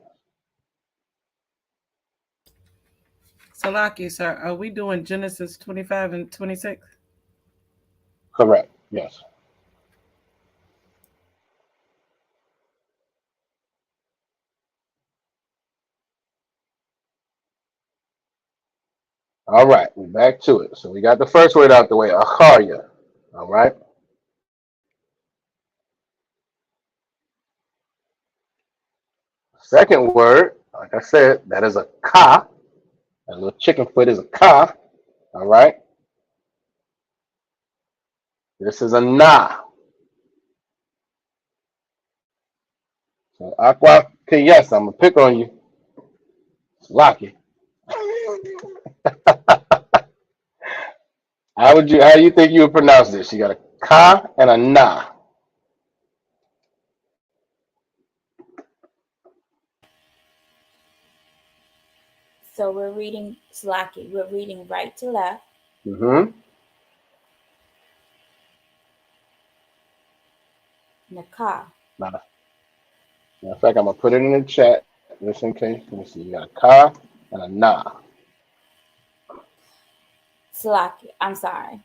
Salaki, sir, are we doing Genesis 25 and 26? Correct. Yes. All right, we're back to it. So we got the first word out the way, acharya. All right. Second word, like I said, that is a ka. That little chicken foot is a ka. All right. This is a na. So aqua yes, I'm gonna pick on you. Locky. How do you think you would pronounce this? You got a ka and a na. So we're reading Salaki. We're reading right to left. Mm-hmm. Nakah. Matter of fact, I'm gonna put it in the chat just in case. Let me see. You got a ka and a na. Salaki. I'm sorry.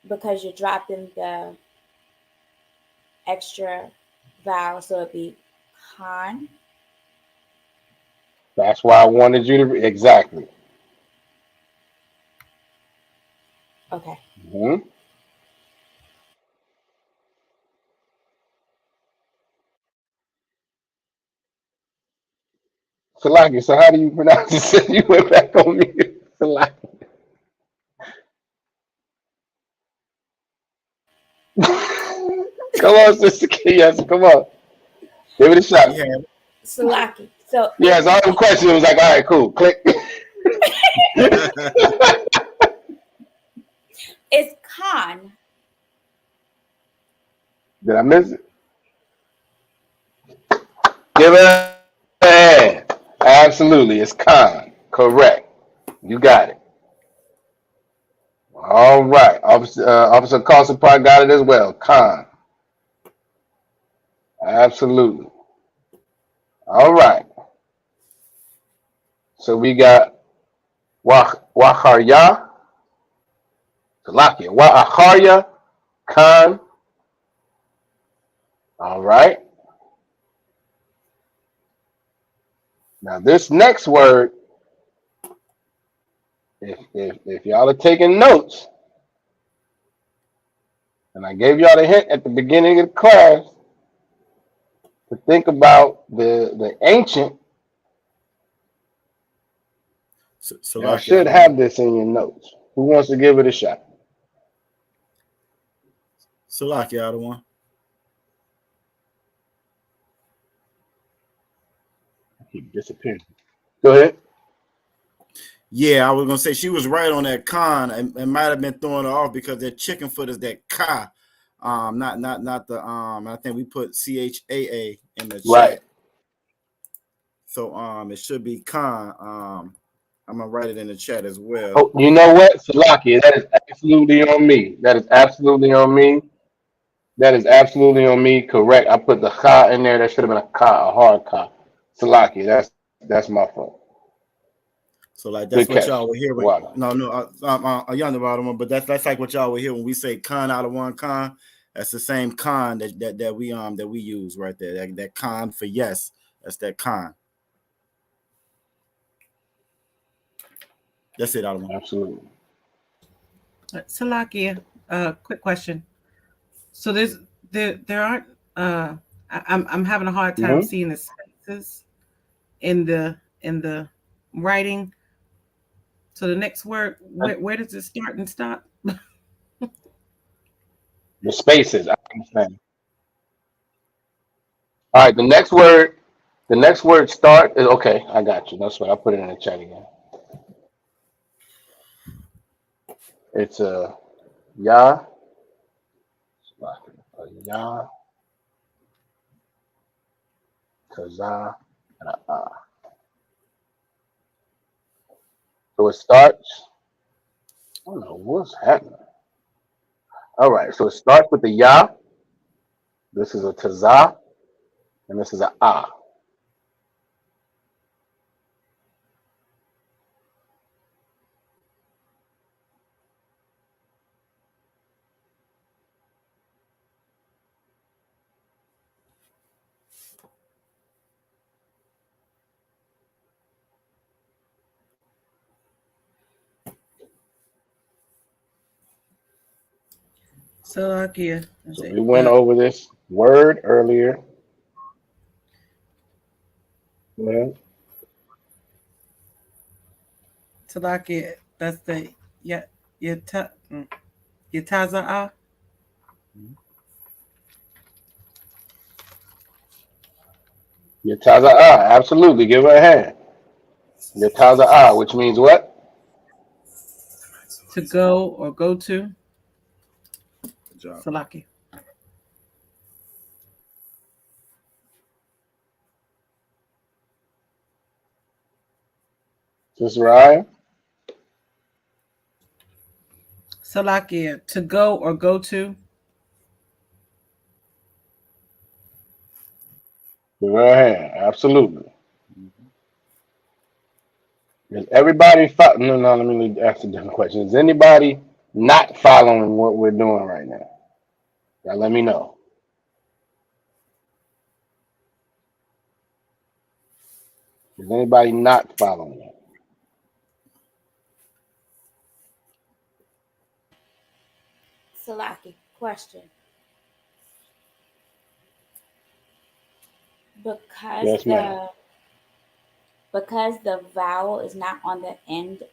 Because you're dropping the extra vowel, so it'd be Khan. That's why I wanted you to exactly. Okay. Mm-hmm. Salaki, so how do you pronounce it? You went back on me. Salaki. Come on, Sister Yes, come on. Give it a shot. Yeah. Salaki. So Yes, all the question was like, all right, cool. Click. it's Khan. Did I miss it? Give it a hand. Absolutely. It's Khan. Correct. You got it. All right. Officer Carson Park got it as well. Khan. Absolutely. All right. So we got Wacharya. Salakia. Wacharya. Khan. All right. Now this next word, if y'all are taking notes, and I gave y'all the hint at the beginning of the class to think about the ancient, y'all should have this in your notes. Who wants to give it a shot? Salaki out of one. I keep disappearing. Go ahead. Yeah, I was gonna say she was right on that con. It might have been throwing her off because that chicken foot is that ka. Not the I think we put CHAA in the Right. chat. So it should be con. I'm gonna write it in the chat as well. Oh, you know what? Salaki, that is absolutely on me. That is absolutely on me. That is absolutely on me. Correct. I put the ka in there. That should have been a ka, a hard ka. Salaki, that's my fault. So like that's Good what catch. y'all will hear. Wow. A younger about them, but that's like what y'all will hear when we say con out of one con. That's the same con that we use right there. That con for yes. That's that con. That's it, Adam. Absolutely. Salakia, quick question. So there aren't I'm having a hard time seeing the spaces in the writing. So the next word, where does it start and stop? The spaces. I understand. All right. The next word start is okay. I got you. That's what I put it in the chat again. It's a ya, a ya, kaza, and a ah. So it starts. I don't know what's happening. All right. So it starts with the ya. This is a taza, and this is a ah. Salakia. So we went over this word earlier. Go ahead. Salakia. That's the yataza. Yataza ah. Absolutely. Give her a hand. Yataza ah, which means what? To go or go to. Good job. Salakia. Sister Ryan? Salakia. To go or go to. Give her a hand. Absolutely. Is everybody no, let me ask a different question. Is anybody not following what we're doing right now? Y'all let me know. Is anybody not following it? Salaki, question. Because Yes, ma'am. the vowel is not on the end,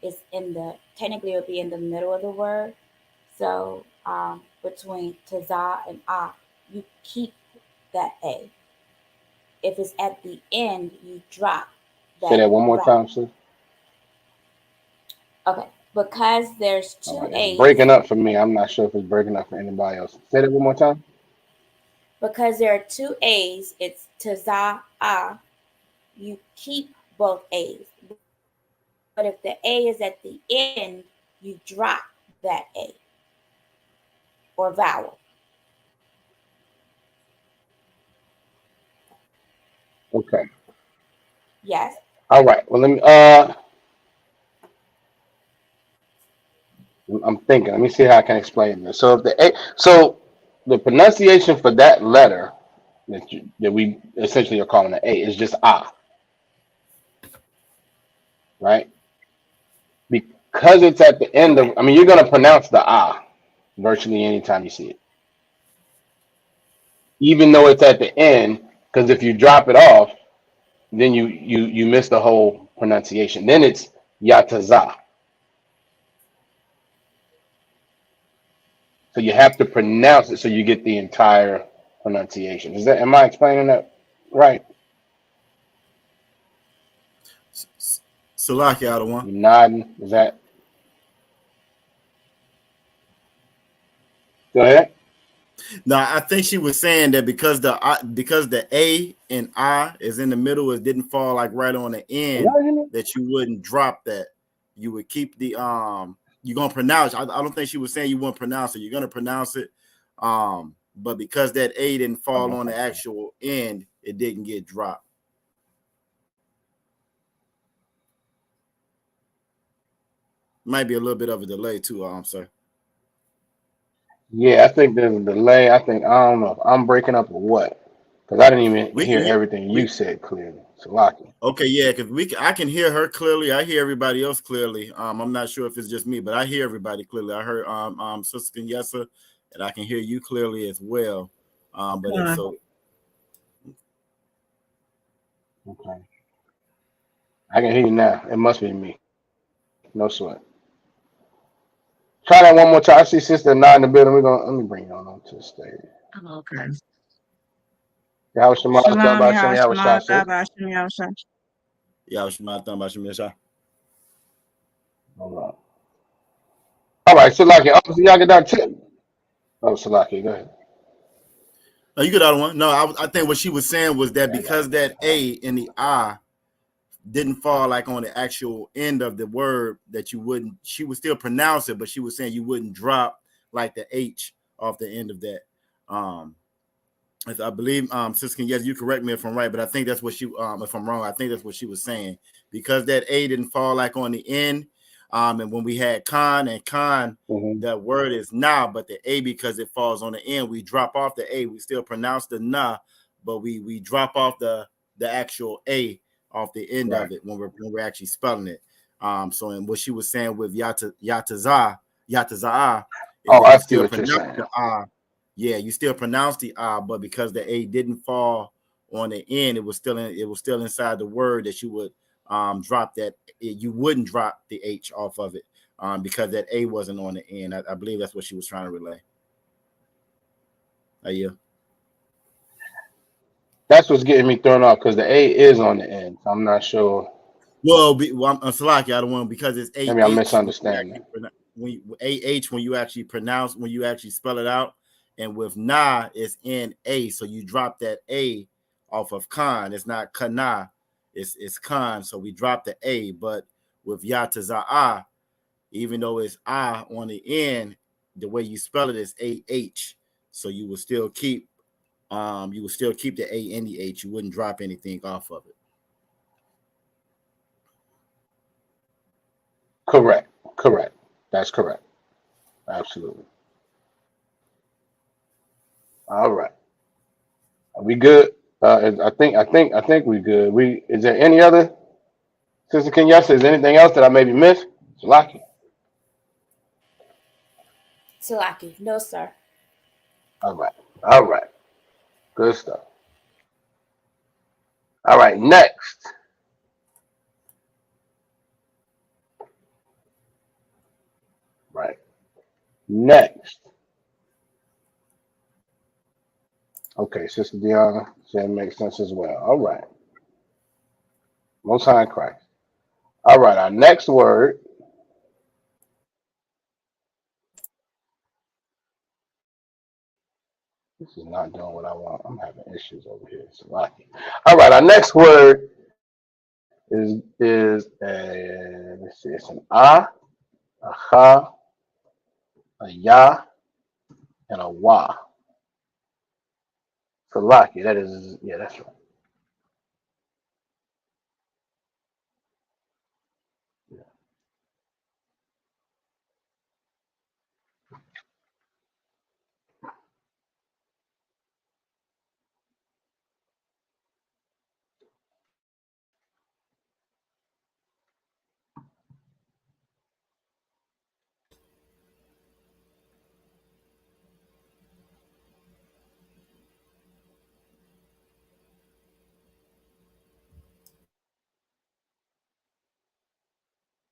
it's technically it would be in the middle of the word. So between taza and ah, you keep that a. If it's at the end, you drop Say that that one more vowel. time, sis. Okay, because there's All two right. It's a's. breaking up for me. I'm not sure if it's breaking up for anybody else. Say that one more time. Because there are two a's, it's taza ah. You keep both a's. But if the a is at the end, you drop that a or vowel. Okay. Yes. All right. Well, let me. I'm thinking. Let me see how I can explain this. So if the pronunciation for that letter that we essentially are calling the A is just ah, right? Because it's at the end of. I mean, you're gonna pronounce the ah virtually anytime you see it, even though it's at the end. Because if you drop it off, then you miss the whole pronunciation. Then it's yataza. So you have to pronounce it so you get the entire pronunciation. Am I explaining that right? Salaki, out of one. You nodding? Is that go ahead? No, I think she was saying that because the A and I is in the middle, it didn't fall like right on the end, that you wouldn't drop that. You would keep the you're gonna pronounce. I don't think she was saying you wouldn't pronounce it. You're gonna pronounce it. But because that A didn't fall on the actual end, it didn't get dropped. Might be a little bit of a delay too, I'm sorry. Yeah, I think there's a delay. I don't know if I'm breaking up or what. Because I didn't even We hear can hear. everything you said clearly. Salaki. Okay, yeah, because I can hear her clearly. I hear everybody else clearly. I'm not sure if it's just me, but I hear everybody clearly. I heard Sister Kenyessa, and I can hear you clearly as well. But if so, Okay. I can hear you now. It must be me. No sweat. Try that one more time. I see Sister Nine in the building. Let me bring you on to the stage. Okay. Yahweh Shema, Shabbat Shalom, Shem, Yahweh Yahweh Shah, Shalom, sis. Yahweh Shem, Yahweh Shah. yeah, Shema. All right. All right, Salaki. Oh, so y'all get that tip. Oh, Salaki, go ahead. No, you get out of one. No, I think what she was saying was that Yeah, I got because it. that A in the I didn't fall like on the actual end of the word, that you wouldn't. She would still pronounce it, but she was saying you wouldn't drop like the H off the end of that. Um, I believe, Sister, yes, you correct me if I'm right, but I think that's what she, if I'm wrong, I think that's what she was saying, because that A didn't fall like on the end. And when we had Khan, that word is nah, but the A, because it falls on the end, we drop off the A. We still pronounce the nah, but we drop off the actual A off the end Right. of it when we're actually spelling it. So, and what she was saying with yataza is Oh, that I you see still what you're pronounce saying. the yeah, you still pronounce the but because the A didn't fall on the end, it was still inside the word, that you would drop that. You wouldn't drop the H off of it because that A wasn't on the end. I believe that's what she was trying to relay. Yeah. That's what's getting me thrown off because the A is on the end. So I'm not sure. Well, I'm Salaki, I don't want, because it's Maybe I'm AH misunderstanding. when you actually pronounce, when you actually spell it out, and with na it's N-A, so you drop that A off of Khan. It's not Kana, it's Khan, so we drop the A. But with Yataza'a, even though it's I on the end, the way you spell it is A-H, so you will still keep the A and the H. You wouldn't drop anything off of it. Correct. That's correct. Absolutely. All right. Are we good? I think we good. Is there any other, Sister Kenyasa? Is there anything else that I maybe missed? Salaki. Salaki. No, sir. All right. All right. Good stuff. All right. Next. Right. Next. Okay, Sister Deanna said it makes sense as well. All right. Most High in Christ. All right. Our next word. This is not doing what I want. I'm having issues over here. Salaki. All right. Our next word is a, let's see. It's an a cha, a ya, and a wa. Salaki. That is, yeah, that's right.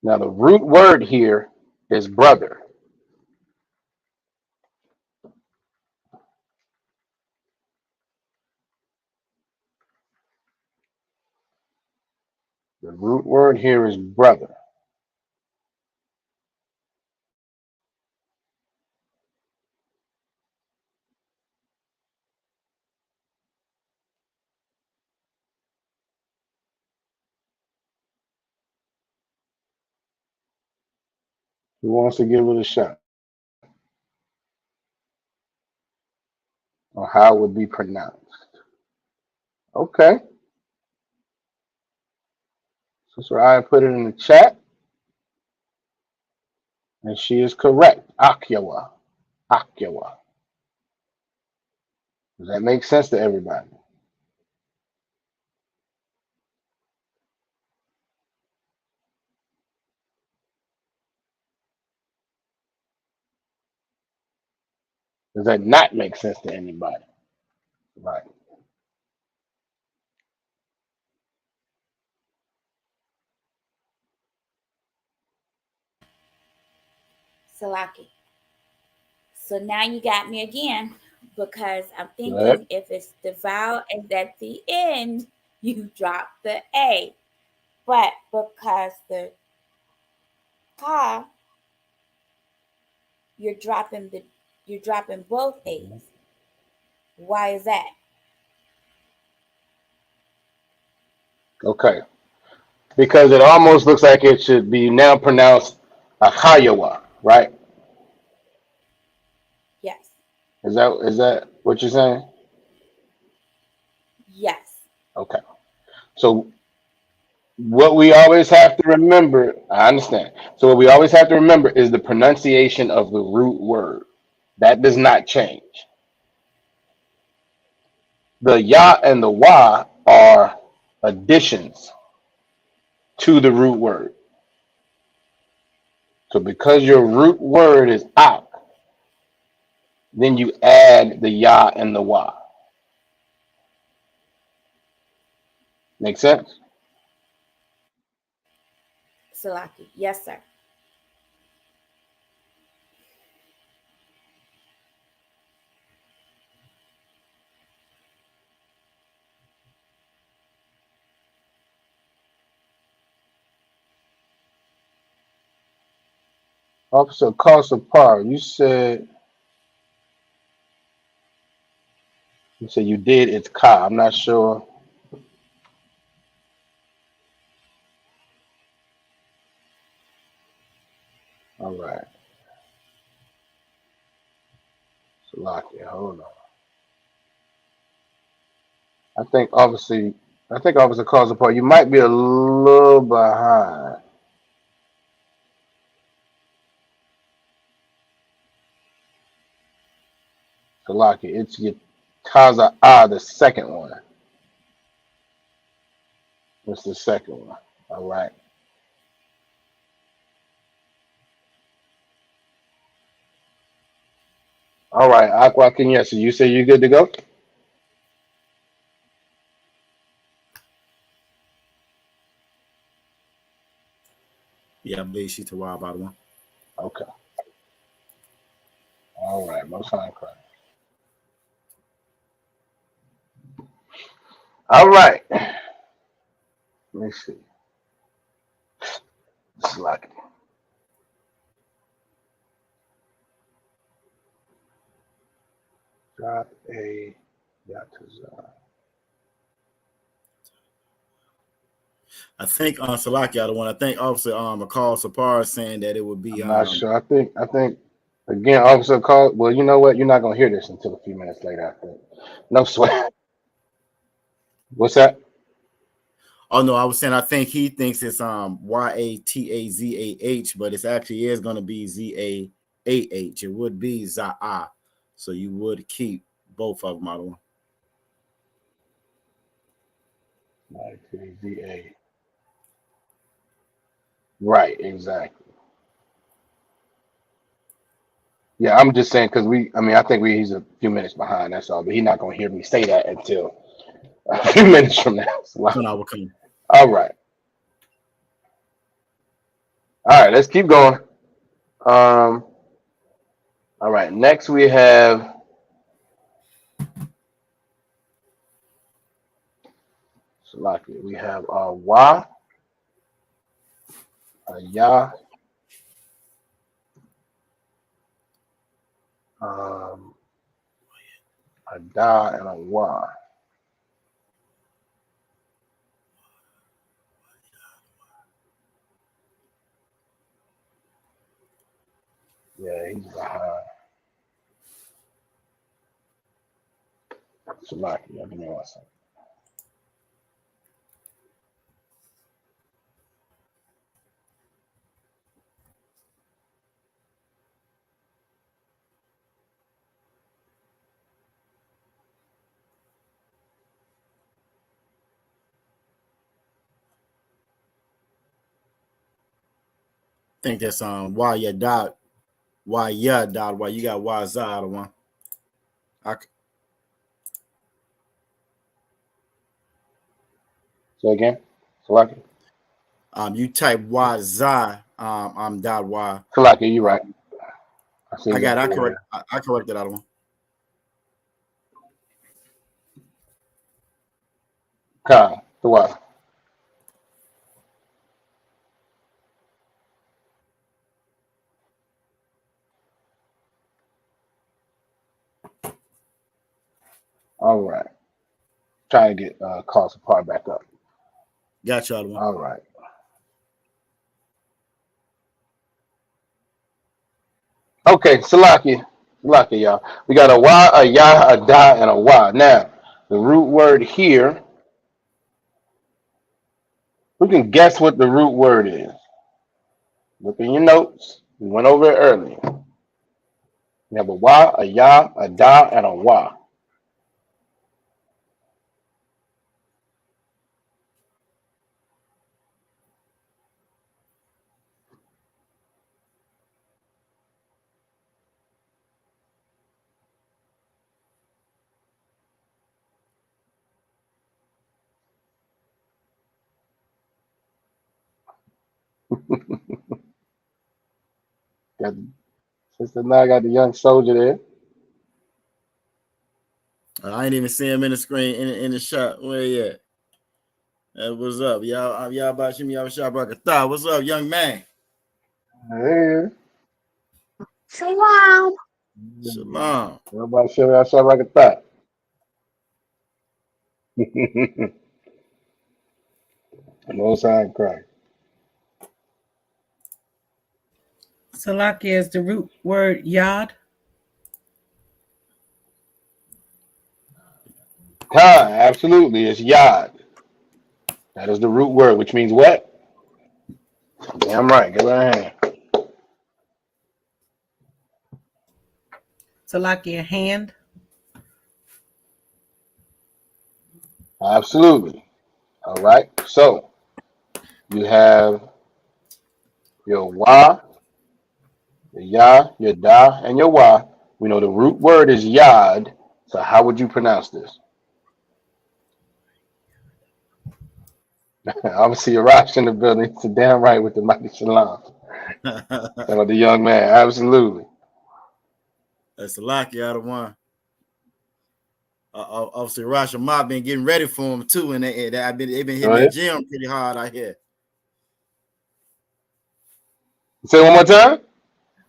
Now the root word here is brother. The root word here is brother. Who wants to give it a shot on how it would be pronounced? Okay. Sister I put it in the chat, and she is correct. Akyawa. Akyawa. Does that make sense to everybody? Does that not make sense to anybody? Right. Salaki. So now you got me again because I'm Right. thinking if it's the vowel is at the end, you drop the A. But because the ka, you're dropping the you're dropping both A's. Why is that? Okay. Because it almost looks like it should be now pronounced Achayawa, right? Yes. Is that what you're saying? Yes. Okay. So what we always have to remember, I understand. So what we always have to remember is the pronunciation of the root word. That does not change. The ya and the wa are additions to the root word. So because your root word is ak, then you add the ya and the wa. Make sense? Salaki. Yes, sir. Officer Par, you said you did it's ka. I'm not sure. All right. Salakia, hold on. I think obviously Officer Par, you might be a little behind. Salaki, it's your Kaza the second one. It's the second one. All right. All right, Aqua Kenyesi, you say you're good to go? Yeah, I believe she's to wild about one. Okay. All right, most high Christ. All right. Let me see. Salaki. Drop a Yatazar. I think Salaki the one. I think Officer McCall Sapar is saying that it would be I'm not sure. I think again, Officer Call. Well, you know what? You're not gonna hear this until a few minutes later. I think. No sweat. What's that? Oh no, I was saying I think he thinks it's Yatazah, but it's actually is going to be Zaah. It would be Za'a, so you would keep both of them out of one. ITZA. Right. Exactly. Yeah, I'm just saying because I think he's a few minutes behind. That's all. But he's not gonna hear me say that until a few minutes from now. So now Salaki. we're coming. All right. All right. Let's keep going. All right. Next we have Salaki. We have Wa, Ya, um, a Da, and a Wa. Yeah, he's behind. Salaki. Give me one second. I think that's Why ya dot, why you got Wazah out of one. I, Say again. Salaki. you type Y Zai, dot Y. Salaki, you right. I see I that. got. I corrected that one. Khan, the Y. All right. Trying to get call support back up. Got you out of one. All right. Okay, Salaki, y'all. We got a Y, a Ya, a Da, and a Y. Now, the root word here, who can guess what the root word is? Look in your notes. We went over it earlier. We have a Y, a Ya, a Da, and a Y. Got Sister now got the young soldier there. I ain't even see him in the screen in the shot. Where he at? What's up, y'all? Y'all about Shimmy, y'all shot Brakatah. What's up, young man? Hey. Shalom. Shalom. Everybody show me outside like a thought. Most High in Christ. Salakia is the root word yod. Absolutely. It's Yod. That is the root word, which means what? Damn right. Give her a hand. Salakia hand. Absolutely. All right. So you have your Wa, your Ya, your Da, and your Wa. We know the root word is Yod. So how would you pronounce this? Obviously, you're Rosh in the building. It's a damn right with the mighty Shalom. So the young man. Absolutely. That's a lucky out of one. Obviously, Rosh Hashanah been getting ready for him too, and they've been hitting Go that ahead. gym pretty hard out here. Say it one more time.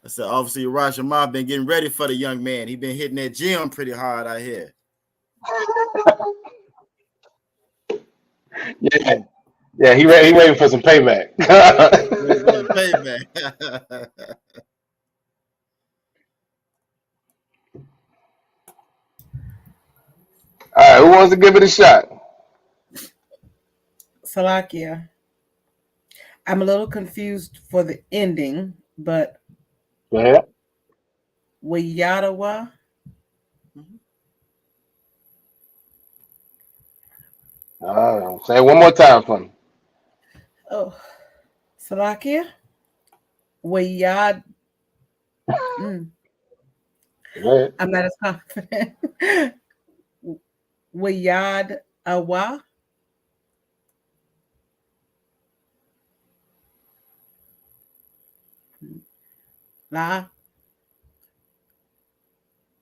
I said, obviously, Rosh Hashanah been getting ready for the young man. He been hitting that gym pretty hard out here. Yeah. Yeah, he waiting for some payback. Ready for the payback. All right, who wants to give it a shot? Salakia. I'm a little confused for the ending, but Go ahead. Wayadawa. Say it one more time for me. Oh, Salakia. Wayad. Go ahead. I'm not as confident. Wayad awa. La.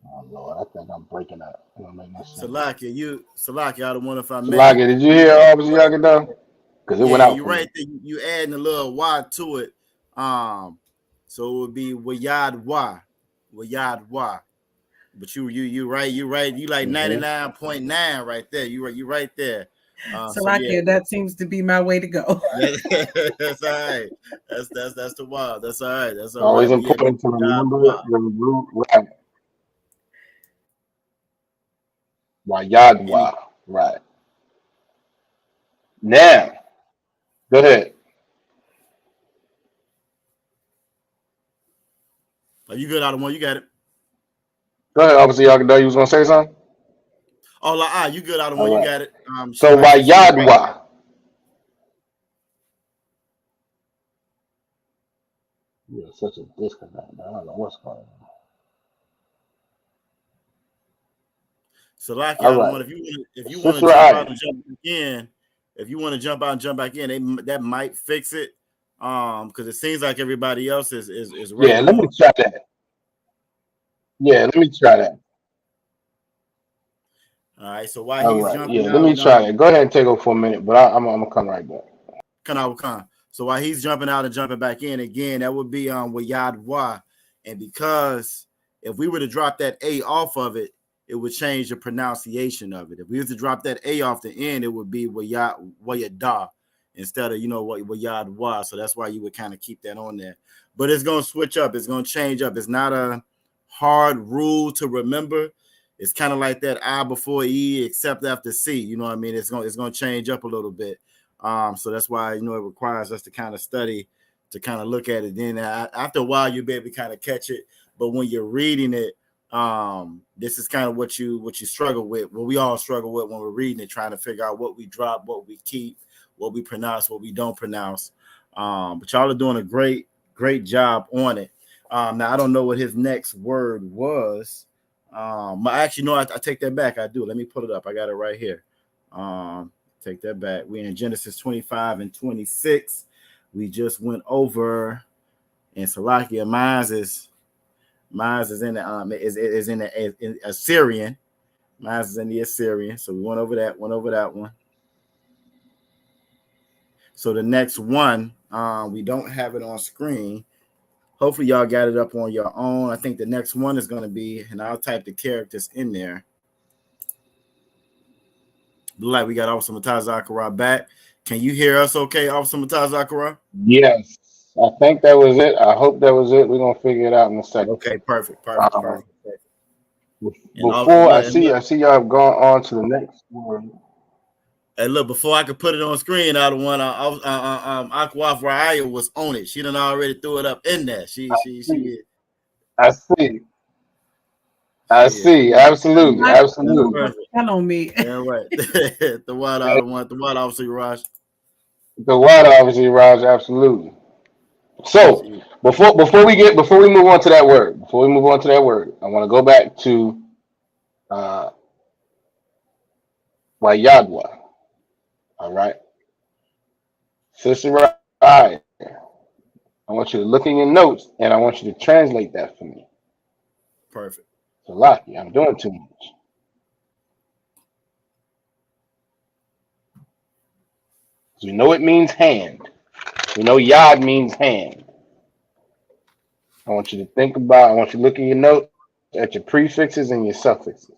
Oh Lord, I think I'm breaking up. It don't make no sense. Salaki, I don't want if I may. Salaki, did you hear Officer Yakadon? Because it went out You for right me. there. You adding a little Y to it. So it would be Wayad Y. But you right. You like 99.9 right there. You right there. Salakia, that seems to be my way to go. That's all right. That's the wild. That's all right. That's It's all right. always But yeah, important to Wayad remember Y. the root right. Wayadwa. Right. Now, go ahead. Are you good out of one? You got it. Go ahead, Officer Yakadon. You was going to say something? Oh, you good out of All one? You right. got it. So Wayadwa. You're such a disconnect. I don't know what's going on. So like, All I don't right. want if you want to Sister jump Aya. out and jump back in, if you want to jump out and jump back in, that might fix it. Because it seems like everybody else is right Yeah, let me on. try that. Yeah, let me try that. All right. So while All he's right. jumping Yeah, let out me and try that. Go ahead and take over for a minute, but I'm gonna come right back. Khan. So while he's jumping out and jumping back in again, that would be Wayad Wa. And because if we were to drop that A off of it, it would change the pronunciation of it. If we were to drop that A off the end, it would be Wayada instead of Wayad Wa. So that's why you would kind of keep that on there. But it's gonna switch up, it's gonna change up. It's not a hard rule to remember. It's kind of like that I before E except after C. You know what I mean? It's gonna change up a little bit. So that's why it requires us to kind of study, to kind of look at it. Then after a while, you'll be able to kind of catch it. But when you're reading it, this is kind of what you struggle with. What we all struggle with when we're reading it, trying to figure out what we drop, what we keep, what we pronounce, what we don't pronounce. But y'all are doing a great job on it. Now I don't know what his next word was. Actually, no, I take that back. I do. Let me pull it up. I got it right here. Take that back. We're in Genesis 25 and 26. We just went over in Salakia. Mine is in the is in the Assyrian. Mine is in the Assyrian. So we went over that one. So the next one, we don't have it on screen. Hopefully y'all got it up on your own. I think the next one is going to be, and I'll type the characters in there. Like we got Officer Mataz Zakara back. Can you hear us okay, Officer Mataz Zakara? Yes, I think that was it. I hope that was it. We're gonna figure it out in a second. Okay, perfect. Before I see y'all have gone on to the next one. Hey, look, before I could put it on screen, out of one, Aquaf Raya was on it. She done already threw it up in there. I see. Absolutely. Tell on me. Yeah, right. The wild out of one, the wild officer Raj. The water, obviously, Raj, absolutely. So before we move on to that word, I want to go back to Wayadwa. All right, Sister Raya, I want you to look in your notes and I want you to translate that for me. Perfect. So Lucky, I'm doing too much. We know it means hand. We know Yad means hand. I want you to look in your notes at your prefixes and your suffixes.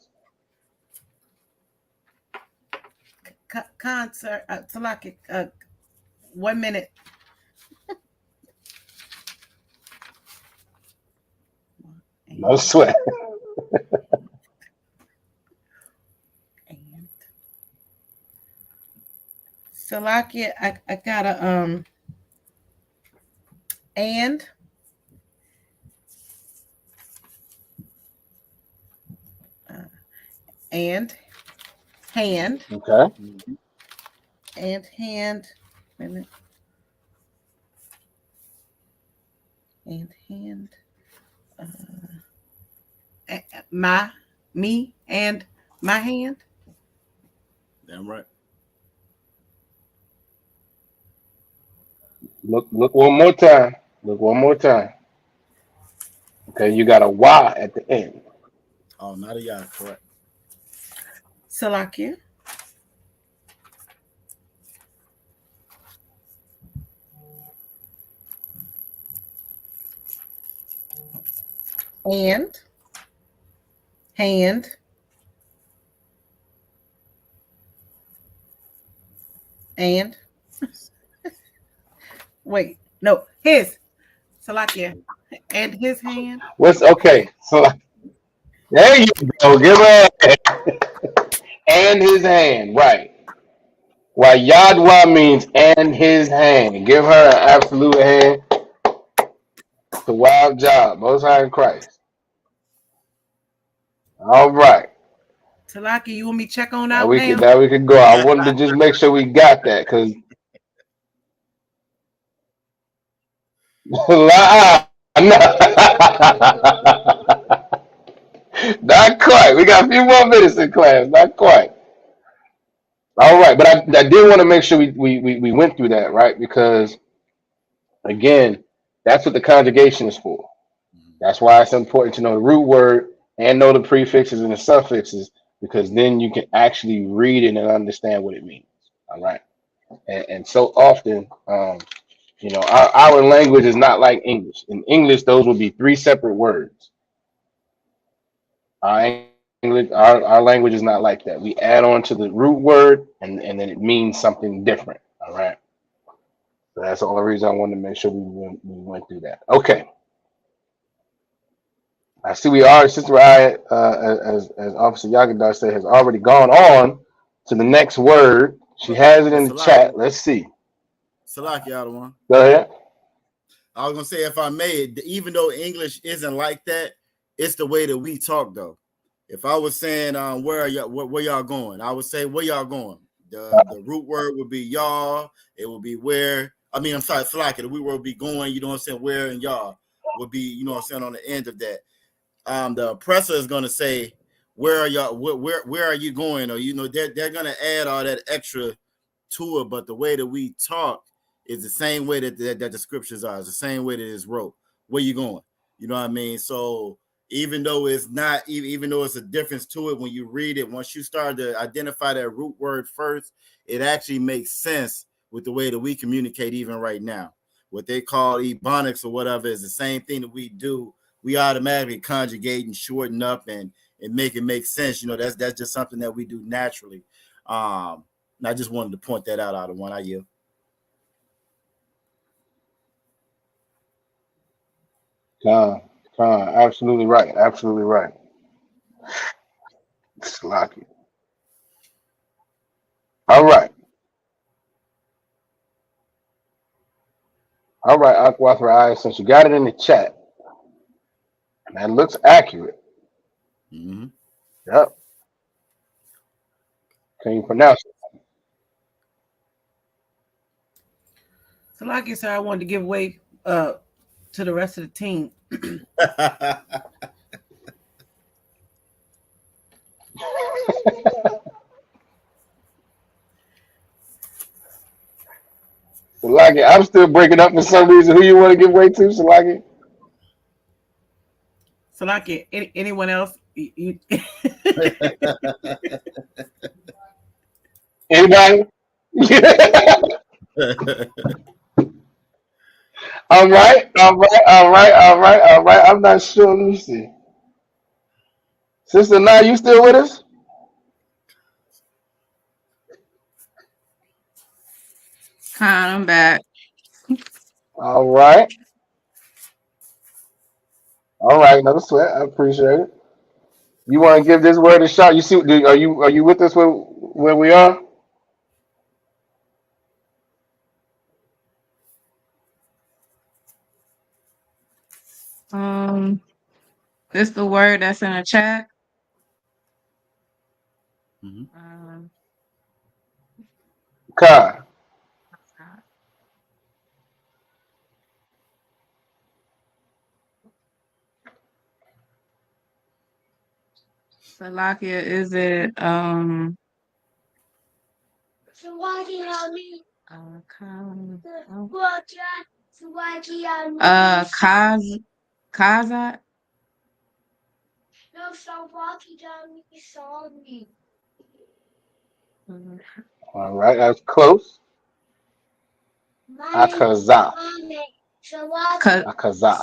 Concert, Salaki, 1 minute. No sweat. Salaki, I got a and hand, Okay. and hand. Wait a minute. And hand. Me and my hand. Damn right. Look one more time. Okay, you got a Y at the end. Oh, not a Yad, correct. Salakia. And hand. And wait, no, his Salakia and his hand. What's okay? So there you go. Give her and his hand, right? Why Yadwa means and his hand. Give her an absolute hand. It's a wild job. Most High in Christ. All right. Salakia, you want me to check on Now out we could go. I wanted to just make sure we got that because Not quite. We got a few more minutes in class. Not quite. All right, but I did want to make sure we went through that, right? Because again, that's what the conjugation is for. That's why it's important to know the root word and know the prefixes and the suffixes, because then you can actually read it and understand what it means. All right. And so often, our language is not like English. In English, those would be three separate words. Our language is not like that. We add on to the root word, and then it means something different. All right. So that's the only reason I wanted to make sure we went through that. Okay. I see we are, Sister I, as Officer Yagadash said, has already gone on to the next word. She has it in the chat. Let's see. Salaki, out of one. Go ahead. I was gonna say, if I may, even though English isn't like that, it's the way that we talk, though. If I was saying, where y'all going? I would say, where y'all going? The root word would be y'all. It would be where. I mean, I'm sorry, Salaki. The root word would be going. You know what I'm saying? Where and y'all would be, you know what I'm saying, on the end of that. The oppressor is going to say, where are y'all? Where are you going? Or they're going to add all that extra to it. But the way that we talk is the same way that the scriptures are. It's the same way that it's wrote. Where you going? You know what I mean? So even though it's not, even though it's a difference to it when you read it, once you start to identify that root word first, it actually makes sense with the way that we communicate even right now. What they call ebonics or whatever is the same thing that we do. We automatically conjugate and shorten up and make it make sense. That's just something that we do naturally. And I just wanted to point that out of one. I yield. Absolutely right. Absolutely right. Slocky. All right. All right, Aquathra, since you got it in the chat, and that looks accurate. Mm-hmm. Yep. Can you pronounce it? So, like you said, I wanted to give way to the rest of the team. Salaki, I'm still breaking up for some reason. Who you want to give way to, Salaki? Salaki, anyone else? Anybody? All right. I'm not sure. Let me see. Sister Nye, you still with us? I'm back. All right. Another sweat. I appreciate it. You want to give this word a shot? You see? Are you with us where we are? This the word that's in the chat. Mm-hmm. Kai. Salakia, is it Kazat? All right, that's close. Akazat. Akazat.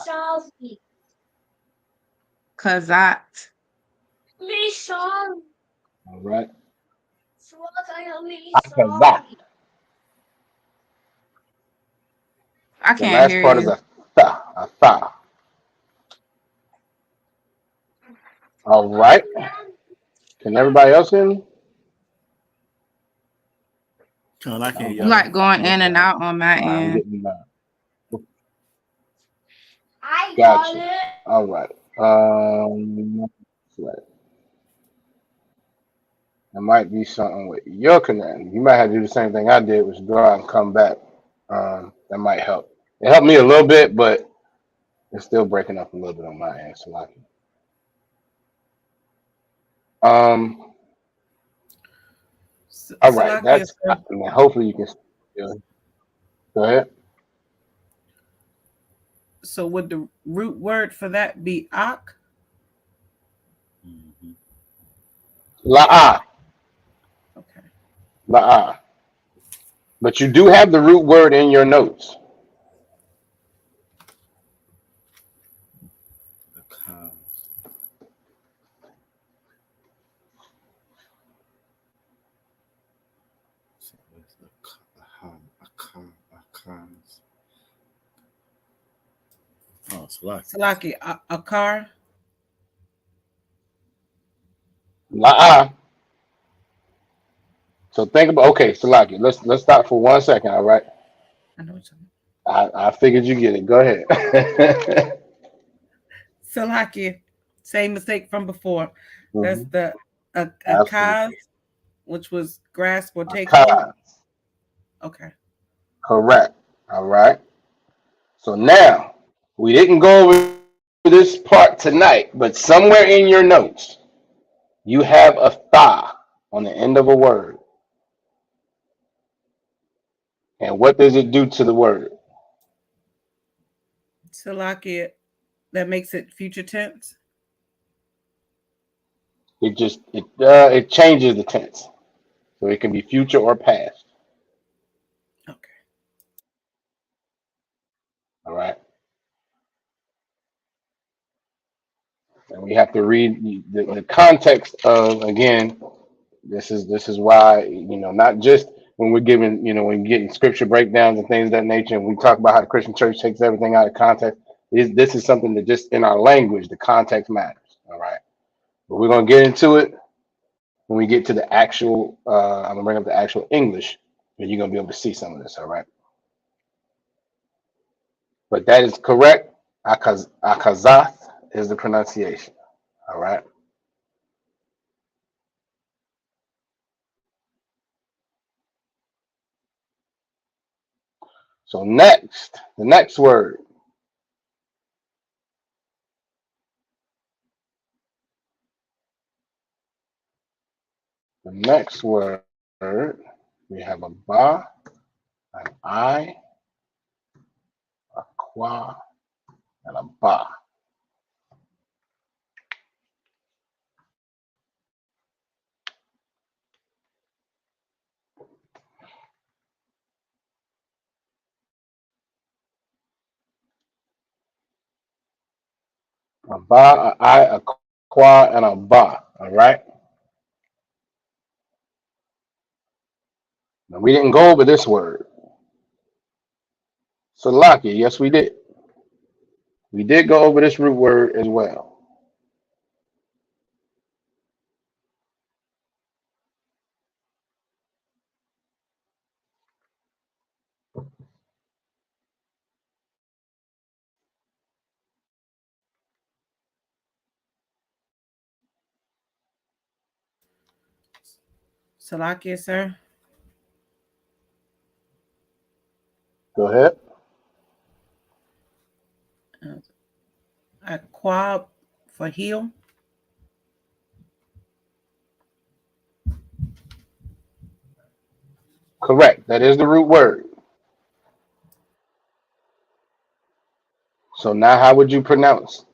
Kazat. All right. Akazat. I The can't last hear part you. is a tha. A tha. All right. Can everybody else hear me? I can't You like going in and out on my I'm end. getting gotcha. All right. There might be something with your connection. You might have to do the same thing I did, which is go out and come back. That might help. It helped me a little bit, but it's still breaking up a little bit on my end. So All right, Salakia, that's. sir. Hopefully you can. Yeah. Go ahead. So would the root word for that be ak? La'ah. Okay. La'ah. But you do have the root word in your notes. Oh, Salaki. Salaki, akar. La'ah. So think about, okay, Salaki, let's stop for 1 second, all right? I know what you're talking I figured you get it. Go ahead. Salaki, same mistake from before. That's Mhm. the Absolutely. akaz, which was grasp or take hold. Akaz. Okay. Correct. All right. So now we didn't go over this part tonight, but somewhere in your notes, you have a tha on the end of a word. And what does it do to the word? Salaki, that makes it future tense. It changes the tense. So it can be future or past. Okay. All right. And we have to read the context of, again, this is why, not just when we're giving, when we're getting scripture breakdowns and things of that nature, and we talk about how the Christian church takes everything out of context. This is something that just in our language, the context matters. All right. But we're gonna get into it when we get to the actual. I'm gonna bring up the actual English, and you're gonna be able to see some of this. All right. But that is correct. Akazath is the pronunciation. All right. So the next word. The next word, we have a ba, an I, a qua, and a ba. A ba, a I, a qua, and a ba. All right. Now we didn't go over this word. Salakia, yes, we did. We did go over this root word as well. Salaki, sir. Go ahead. Aquab for heel. Correct. That is the root word. So now how would you pronounce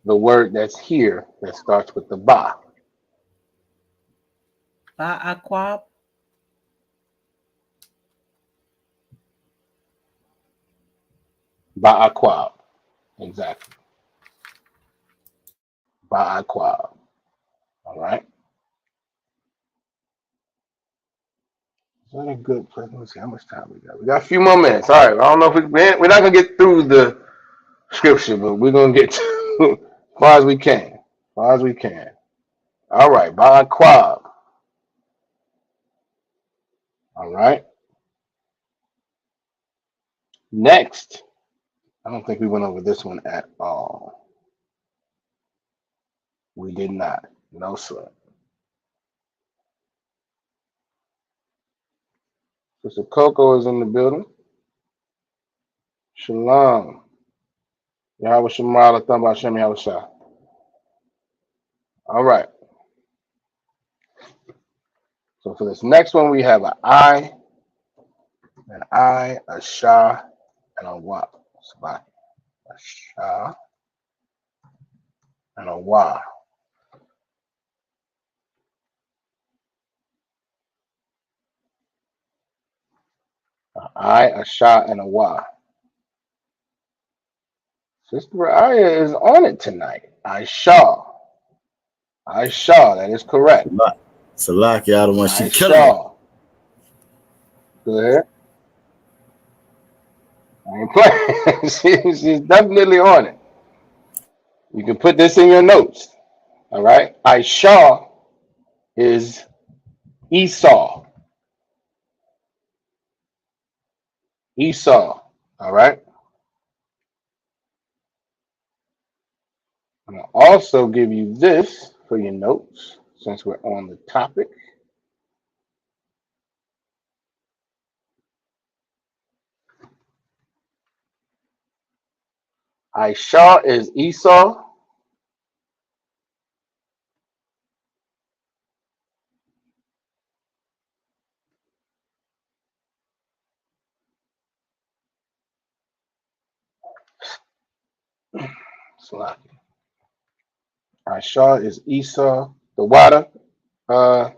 the word that's here that starts with the ba? Ba aquab. Ba'aquab. Exactly. Ba'aquab. All right. Is that a good place? Let's see how much time we got. We got a few more minutes. All right. I don't know if we're not gonna get through the scripture, but we're gonna get to as far as we can. As far as we can. All right. Ba'aquab. All right. Next. I don't think we went over this one at all. We did not. No, sir. Sister Coco is in the building. Shalom. Yahweh Shemar Latham Hashem Yahweh Shah. All right. for this next one, we have an I, a Shah, and a Wa. A Shah and a Wa. A Shah, and a Wa. Sister Aya is on it tonight. I Shah. That is correct. Salaki, I don't want she I killing it. Shah. Go ahead. I ain't playing. She's definitely on it. You can put this in your notes. All right. I Shah is Esau. Esau. All right. I'm going to also give you this for your notes since we're on the topic. Aisha is Esau. Aisha is Esau. Uh,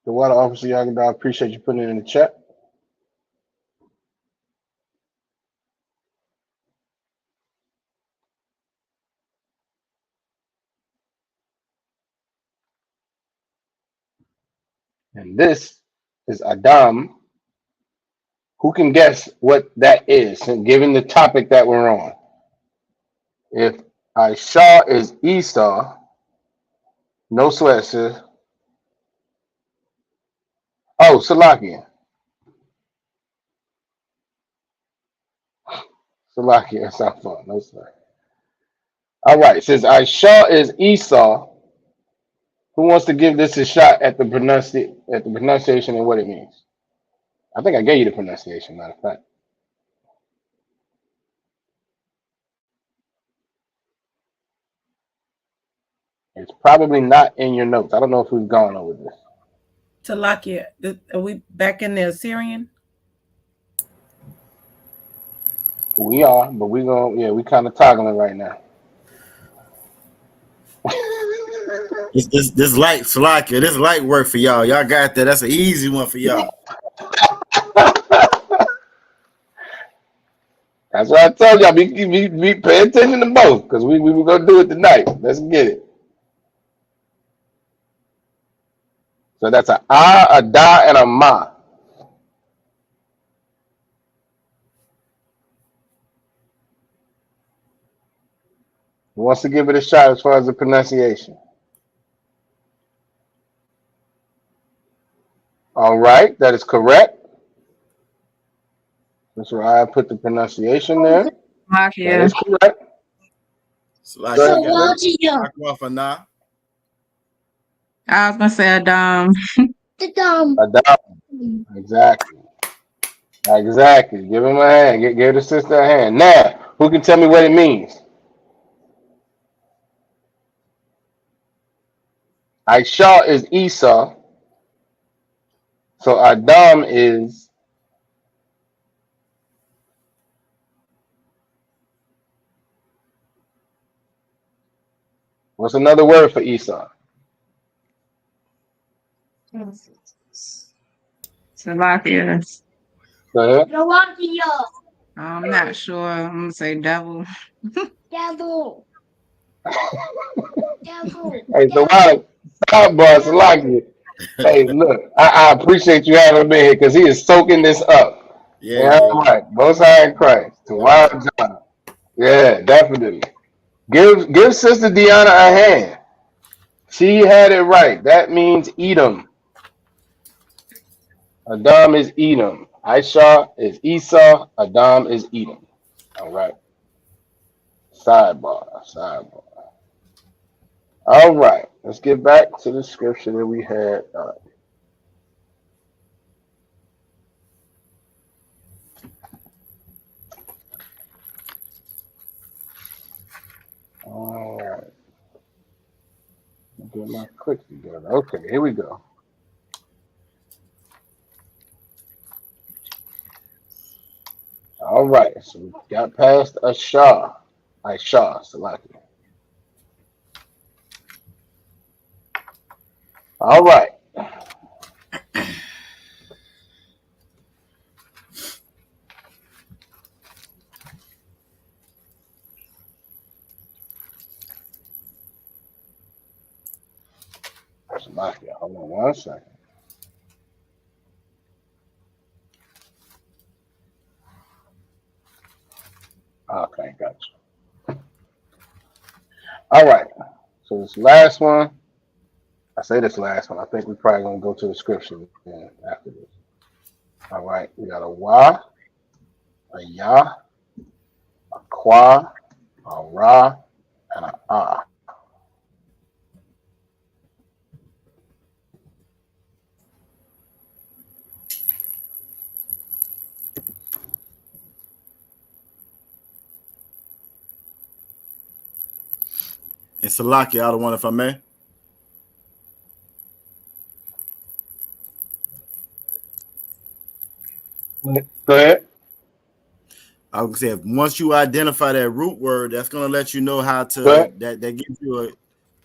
the water officer, I appreciate you putting it in the chat. And this is Adam. Who can guess what that is, and given the topic that we're on? If Aisha is Esau, no sweat, sis. Oh, Salakia. Salakia, that's not fun. No sweat. All right, since Aisha is Esau, who wants to give this a shot at the pronunciation and what it means? I think I gave you the pronunciation, matter of fact. It's probably not in your notes. I don't know if we've gone over this. Talakia, are we back in the Assyrian? We are, but we kind of toggling right now. This light Salakia, this light work for y'all. Y'all got that. That's an easy one for y'all. That's why I told y'all, be pay attention to both, because we were gonna do it tonight. Let's get it. So that's a da, and a ma. Who wants to give it a shot as far as the pronunciation? All right, that is correct. That's why I put the pronunciation there. That is correct. Salakia, I was gonna say Adam. Adam. Exactly. Give him a hand. Give the sister a hand. Now, who can tell me what it means? Aisha is Esau. So Adam is what's another word for Esau? Salakia. Go ahead. I'm not sure. I'm gonna say devil. Devil. Hey, so sidebar, Salakia. Hey, look, I appreciate you having me here because he is soaking this up. Yeah. Right. Most High in Christ. To wild John. Yeah, definitely. Give Sister Deanna a hand. She had it right. That means Edom. Adam is Edom. Aisha is Esau. Adam is Edom. All right. Sidebar. All right. Let's get back to the scripture that we had. All right. Get my clicks together. Okay, here we go. All right, so we got past Ashar. Aisha, Salaki. All right. Salaki, hold on 1 second. Okay, gotcha. All right. So this last one, I say this last one. I think we're probably gonna go to the scripture again after this. All right, we got a wa, a ya, a qua, a ra, and a ah. And Salaki, I don't want if I may. Go ahead. I would say once you identify that root word, that's going to let you know how Go to ahead. that gives you a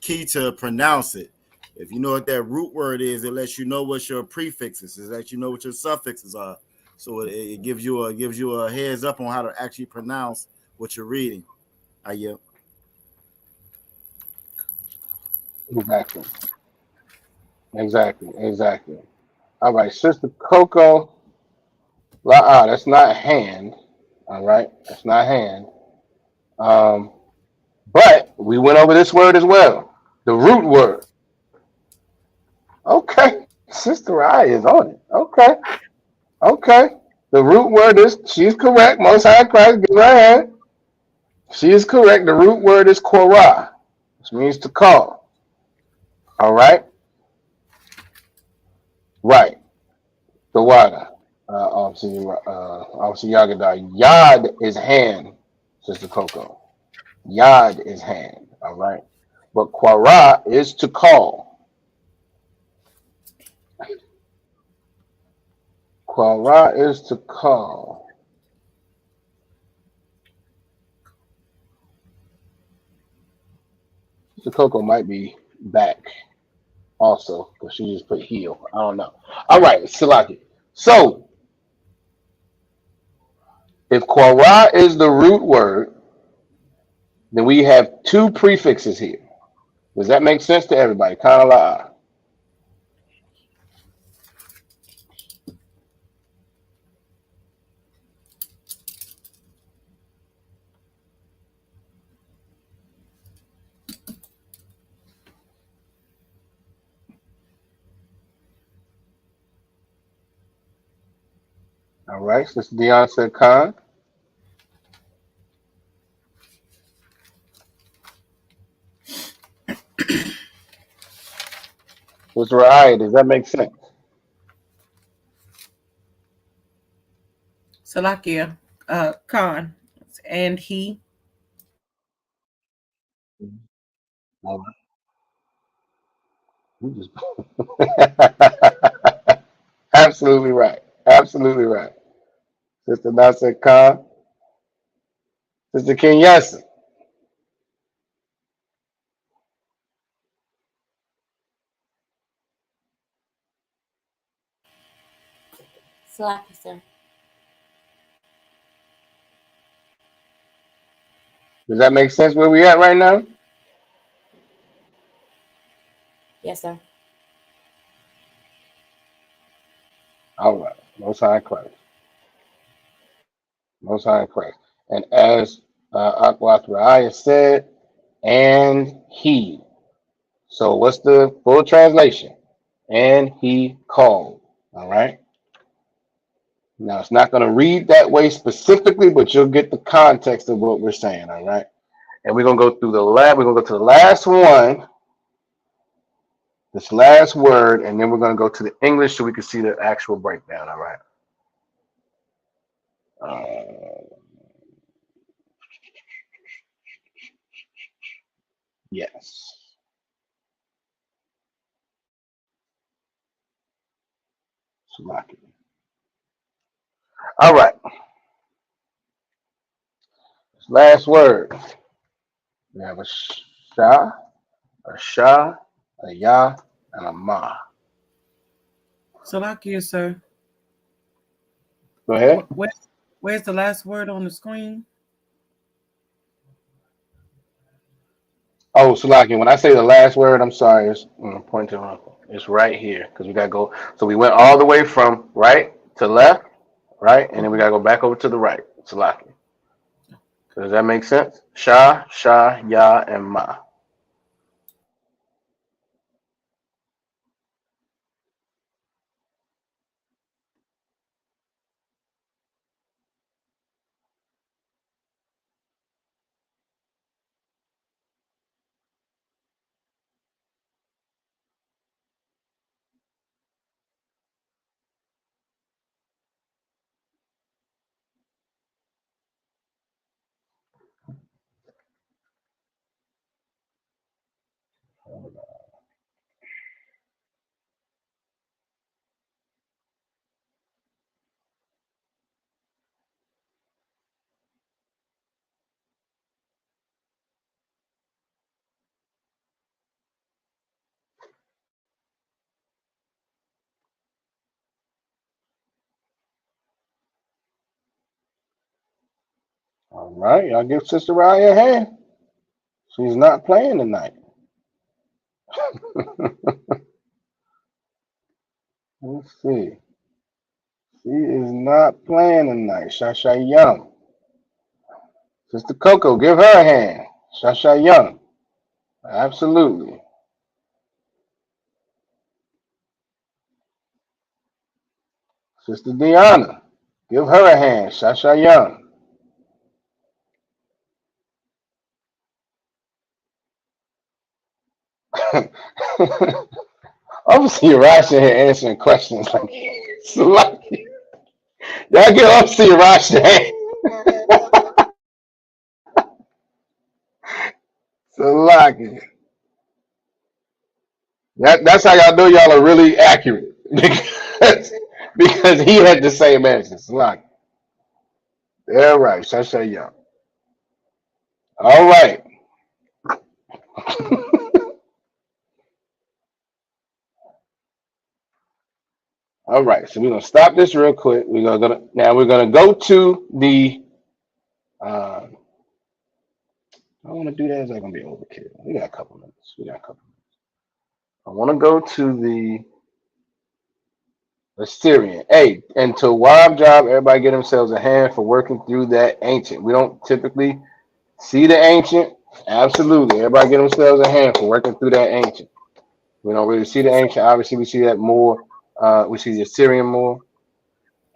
key to pronounce it. If you know what that root word is, it lets you know what your prefixes is, lets you know what your suffixes are. So it gives you a heads up on how to actually pronounce what you're reading. Yeah. Exactly. Exactly. All right, Sister Coco. That's not hand. All right, that's not hand. Um, but we went over this word as well. The root word. Okay. Sister I is on it. Okay. Okay. The root word is, she's correct. Most High Christ, give her a hand. She is correct. The root word is korah, which means to call. All right. Right. The water. Obviously, Yagadar. Yad is hand, Sister Coco. Yad is hand. All right. But Quara is to call. Quara is to call. Sister Coco might be back also because she just put heal. I don't know. All right, Silaki. So if Quara is the root word, then we have two prefixes here. Does that make sense to everybody? Kind of like, all right, Sister Dion said Khan. Sister Raya, does that make sense? Salakia, Khan, and he. All right. We just absolutely right. Absolutely right. Sister Nasser Khan. Sister King Yasser. Slacky, sir. Does that make sense where we at right now? Yes, sir. All right. Most High Christ. Most High Christ. And as Aquath Raya said, and he. So what's the full translation? And he called. All right. Now it's not going to read that way specifically, but you'll get the context of what we're saying. All right. And we're gonna go through the lab. We're gonna go to the last one, this last word, and then we're gonna go to the English so we can see the actual breakdown. All right. Uh, yes. Slovakia. All right. Last word. We have a sha, a sha, a ya, and a ma. Salakia, sir. Go ahead. Where's the last word on the screen? Oh, Salaki, when I say the last word, I'm sorry. It's point to uncle. It's right here because we got to go. So we went all the way from right to left, right? And then we got to go back over to the right. Salaki. So does that make sense? Sha, sha, ya, and ma. All right, y'all give Sister Raya a hand. She's not playing tonight. Let's see. She is not playing tonight. Shasha Young. Sister Coco, give her a hand. Shasha Young. Absolutely. Sister Deanna, give her a hand. Shasha Young. Obviously, Rasha here answering questions like, Salaki. Y'all give Obviously Rasha a hand. Salaki. That's how y'all know y'all are really accurate. Because he had the same answers. Salaki. Yeah, right. Shasha Young. All right. All right. So we're gonna stop this real quick. We're gonna go to the I want to do that. Is that gonna be overkill? We got a couple minutes. I want to go to the Assyrian. Hey, and to Wab job, everybody get themselves a hand for working through that ancient. We don't typically see the ancient. Absolutely. Everybody get themselves a hand for working through that ancient. We don't really see the ancient. Obviously, we see that more. We see the Assyrian more.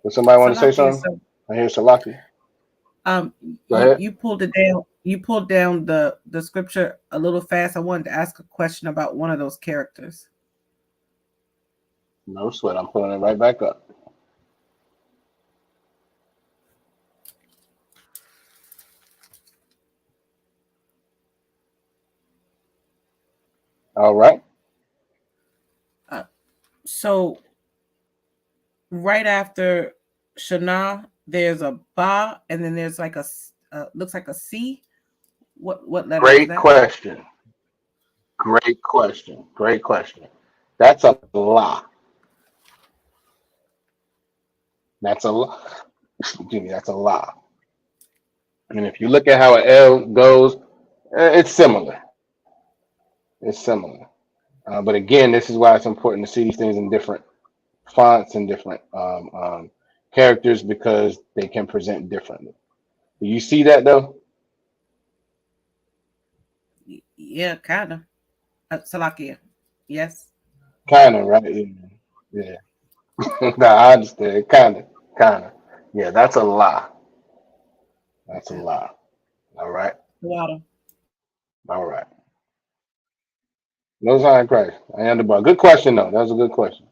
Does somebody want to say Salakia, something? sir. I hear Salaki. Um, Go ahead. you pulled it down. You pulled down the scripture a little fast. I wanted to ask a question about one of those characters. No sweat. I'm pulling it right back up. All right. So right after Shana, there's a ba, and then there's like looks like a C. What letter is Great that? question. Great question. Great question. That's a lie. That's a lie. Excuse me. That's a lie. And if you look at how an L goes, it's similar. It's similar. But again, this is why it's important to see these things in different fonts and different characters because they can present differently. Do you see that though? Yeah, kind of. Salakia. Yes. Kind of, right? Yeah. No, I understand. Kind of. Yeah, that's a lie. That's a Okay. lie. All right. Water. All right. No sign of Christ. I am the bar. Good question though. That was a good question.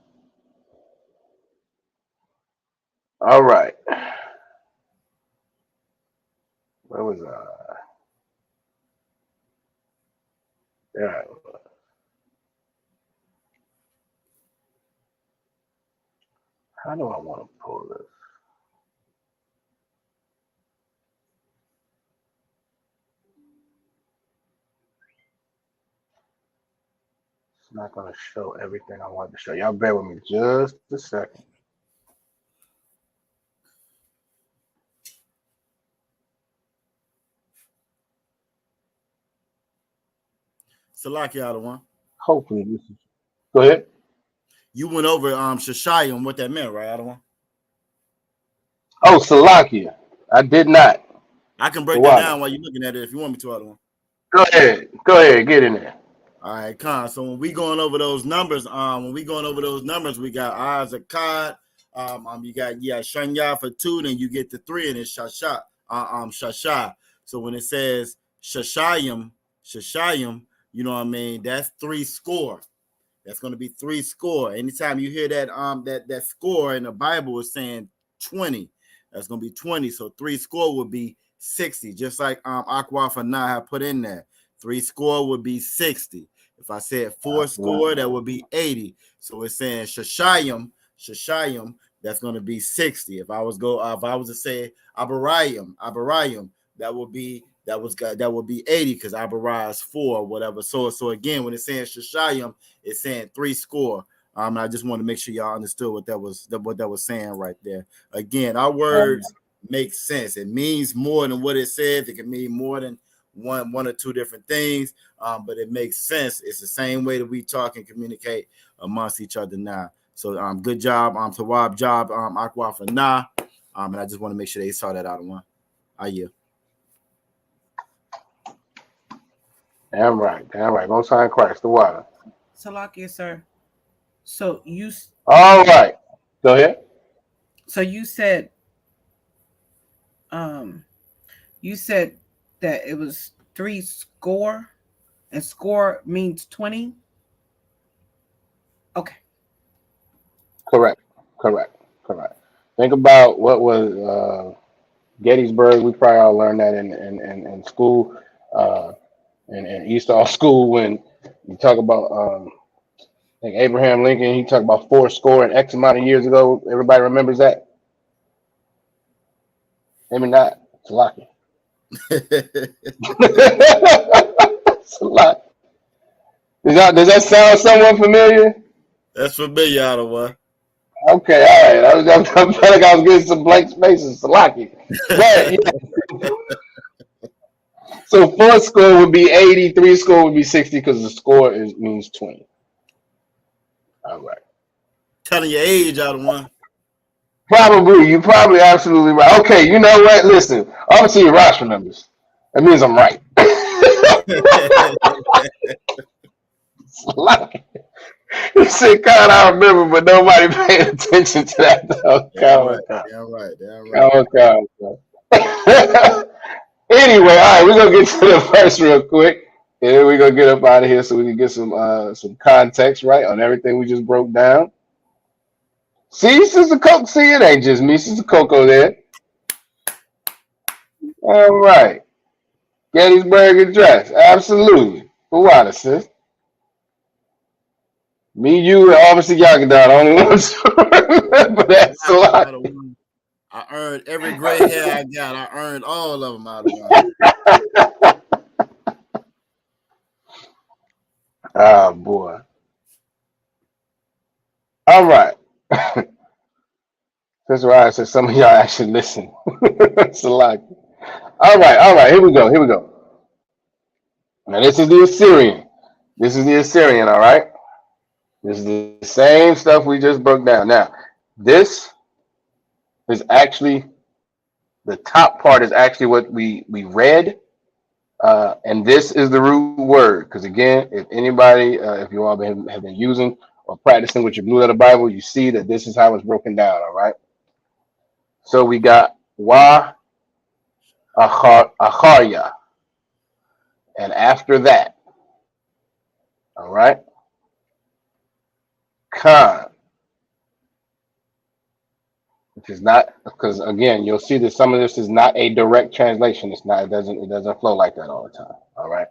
All right. Where was I? Yeah. How do I want to pull this? not gonna show everything I want to show. Y'all bear with me just a second. Salaki out of one. Hopefully this is. Go ahead. You went over Shashayim, what that meant, right, out of one? Oh, Salakia. I did not. I can break that Why? down while you're looking at it if you want me to, out of one. Go ahead. Go ahead. Get in there. All right, Con. So when we going over those numbers, we got Zakad. You got Shanya for 2, then you get the 3, and it's Shasha. Shasha. So when it says Shashayim, you know what I mean? That's 3 score. That's going to be 3 score. Anytime you hear that that score in the Bible is saying 20, that's going to be 20. So 3 score would be 60, just like Aqua Fana have put in there. 3 score would be 60. If I said 4 score, that would be 80. So it's saying Shashayim, that's going to be 60. If I was to say Abarayim, that would be 80 because Abarah is 4, whatever. So again, when it's saying Shashayim, it's saying 3 score. I just want to make sure y'all understood what that was saying right there. Again, our words make sense. It means more than what it says. It can mean more than one or 2 different things, but it makes sense. It's the same way that we talk and communicate amongst each other now. So good job, Tawab job, Aqua for nah. And I just want to make sure they saw that out of one. Yeah. Damn right. Most High Christ, the water. Salakia, sir. So you. All right. Go ahead. So you said. You said that it was 3 score, and score means 20. Okay. Correct. Think about what was Gettysburg. We probably all learned that in school, in East Hall School, when you talk about I think Abraham Lincoln. He talked about 4 score and X amount of years ago. Everybody remembers that? Maybe not. It's lucky. It's a lot. Does that sound somewhat familiar? That's familiar, out of one. Okay, all right. I felt like I was getting some blank spaces. Salaki. But yeah. So 4 score would be 80, 3 score would be 60 because the score means 20. All right. Telling your age, out of one. Probably. You're probably absolutely right. Okay, you know what? Listen, obviously your roster numbers. That means I'm right. Salaki. You said, God, I remember, but nobody paid attention to that. Anyway, all right, we're gonna get to the verse real quick, and then we're gonna get up out of here so we can get some context right on everything we just broke down. See, Sister Coco, see, it ain't just me, Sister Coco there. All right, Gettysburg Address, absolutely. Who are the sis? Me, you, and obviously Yagadan, only ones who remember that. So I earned every gray hair I got. I earned all of them, out of one. Oh boy. All right. That's why I said some of y'all actually listen. It's a lot. All right. Here we go. Now this is the Assyrian. All right. This is the same stuff we just broke down. Now, this is actually the top part is actually what we read, and this is the root word. Because again, if anybody, if you all have been using or practicing with your Blue Letter Bible, you see that this is how it's broken down. All right. So we got wa acharya, and after that, all right, Khan, which is not, because again, you'll see that some of this is not a direct translation. It's not. It doesn't flow like that all the time. All right.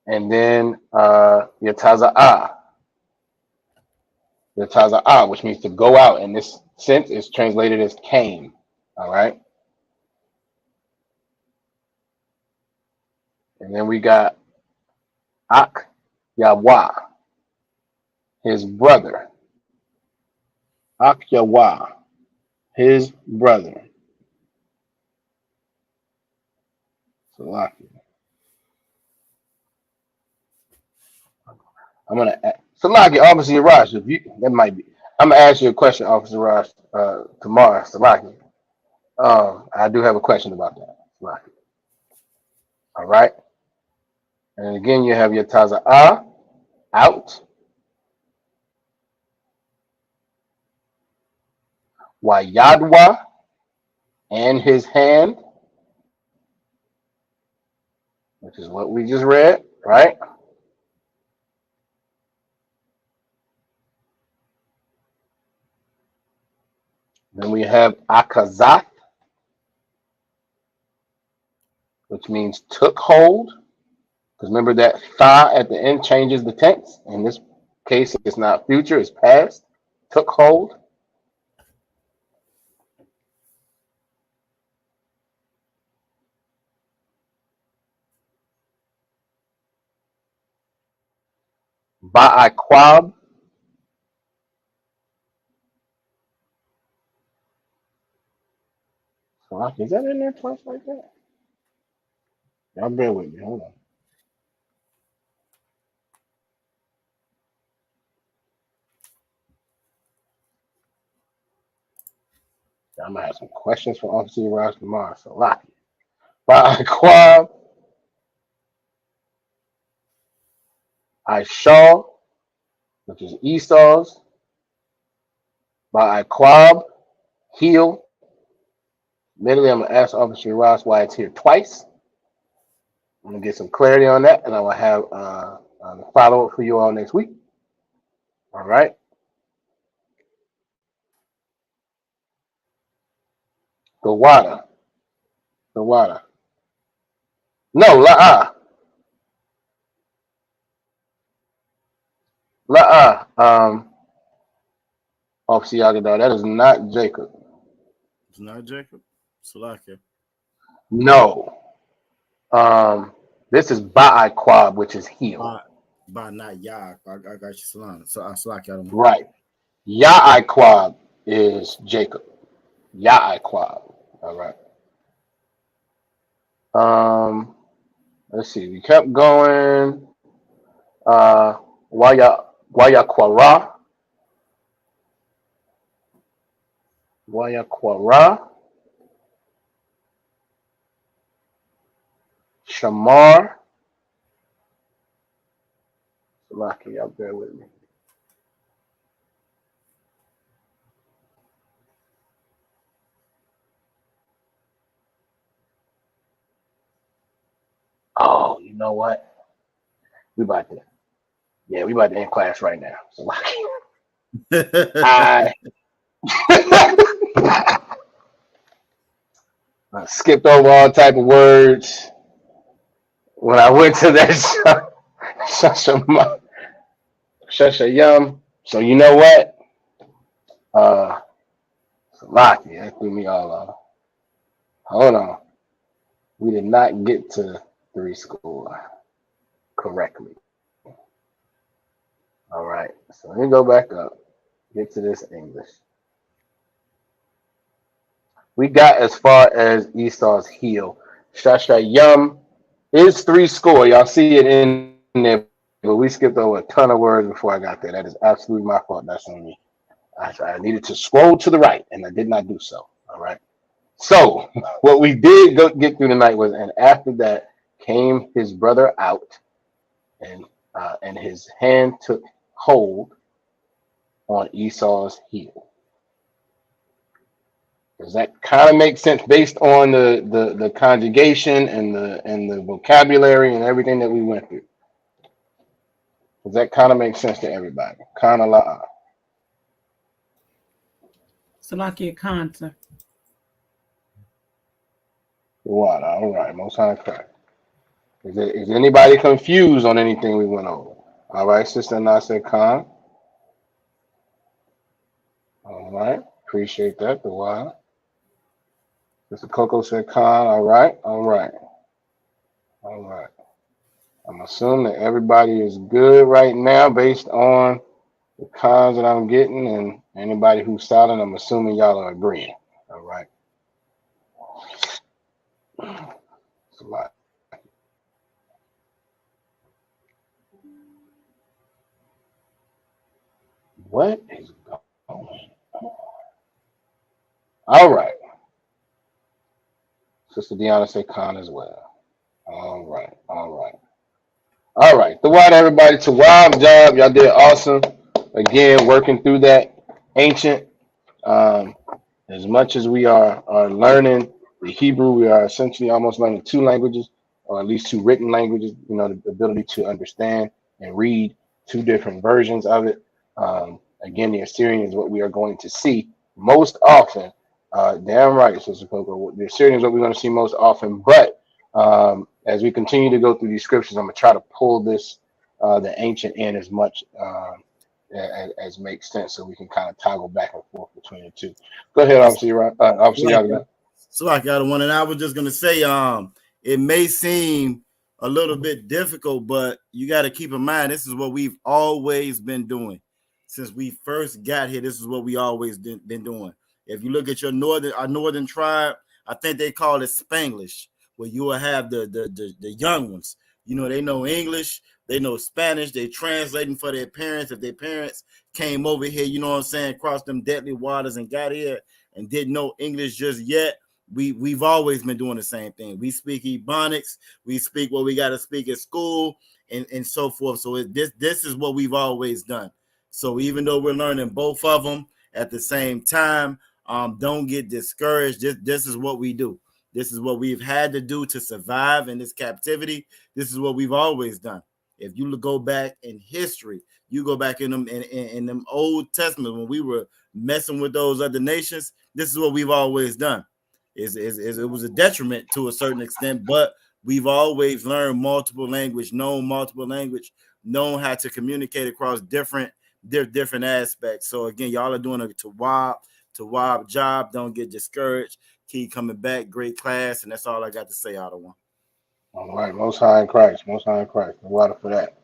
And then Yataza'ah, which means to go out. In this sense, is translated as came. All right. And then we got Ak Yahweh, his brother. Akyawa, his brother. Salaki. I'm gonna Salaki, Officer Raj. If you that might be, I'm gonna ask you a question, Officer Raj, tomorrow, Salaki. I do have a question about that, Salaki. All right. And again, you have your Taza'ah out, Wayadwa and his hand, which is what we just read, right? Then we have Akazat, which means took hold. Because remember that tha at the end changes the tense. In this case, it's not future, it's past. Took hold. Ba'akwab. Is that in there twice like that? Y'all bear with me. Hold on. I'm gonna have some questions for Officer Raj tomorrow. So Laki. Ba'akwab. Aisha, which is Esau's. Ba'akwab. Heel. Admittedly, I'm gonna ask Officer Raj why it's here twice. I'm gonna get some clarity on that, and I will have the follow up for you all next week. All right. The water. The water. No, la'ah. La'ah. Officer Yagadar, that is not Jacob. It's not Jacob. Salakia. No. This is Ba'akwab, which is heel. By not Yah. I got you, Salana. So Salakia. I don't know. Right. Ya'akwab is Jacob. Ya'akwab. All right. Let's see. We kept going. Wayakwara. Wayakwara. Shamar. Lucky, y'all bear with me. Oh, you know what? We about to end class right now. So Lucky. I skipped over all type of words when I went to that Shashayam. So you know what? Lucky, that threw me all off. Hold on. We did not get to 3 score correctly. All right. So let me go back up. Get to this English. We got as far as Esau's heel. Shashayam is 3 score. Y'all see it in there, but we skipped over a ton of words before I got there. That is absolutely my fault. That's on me. I needed to scroll to the right, and I did not do so. All right. So what we did get through tonight was, and after that came his brother out, and his hand took hold on Esau's heel. Does that kind of make sense based on the conjugation and the vocabulary and everything that we went through? Does that kind of make sense to everybody? Kind of like Salakia Khan, sir. what? All right, most high correct. Is anybody confused on anything we went over? All right, Sister Nasir Khan. All right, appreciate that. The why. Mr. Coco said Khan. All right, all right, all right. I'm assuming that everybody is good right now based on the cons that I'm getting, and anybody who's silent, I'm assuming y'all are agreeing. All right. It's a lot. What is going on? All right. Sister Deanna said con as well. All right. All right. All right. The wild everybody to wild job. Y'all did awesome. Again, working through that ancient. Um, as much as we are learning the Hebrew, we are essentially almost learning two languages, or at least two written languages. You know, the ability to understand and read two different versions of it. Again, the Assyrian is what we are going to see most often. Damn right, Sister Coco. The Assyrian is what we're going to see most often. But as we continue to go through these scriptures, I'm going to try to pull this the ancient in as much. As makes sense, so we can kind of toggle back and forth between the two. Go ahead, Officer Yaga. So I got one, and I was just gonna say, it may seem a little bit difficult, but you got to keep in mind this is what we've always been doing since we first got here. This is what we always been doing. If you look at our northern tribe, I think they call it Spanglish, where you will have the young ones. You know, they know English, they know Spanish, they translating for their parents. If their parents came over here, you know what I'm saying, crossed them deadly waters and got here and didn't know English just yet, we've always been doing the same thing. We speak Ebonics, we speak what we got to speak at school, and so forth. So this is what we've always done. So even though we're learning both of them at the same time, don't get discouraged. This is what we do. This is what we've had to do to survive in this captivity. This is what we've always done. If you go back in history, you go back in them Old Testament when we were messing with those other nations, this is what we've always done. It was a detriment to a certain extent, but we've always learned multiple language, known how to communicate across different aspects. So again, y'all are doing a to job. Don't get discouraged. Keep coming back. Great class, and that's all I got to say, Ottawa. All right, Most High in Christ, Most High in Christ. The water for that.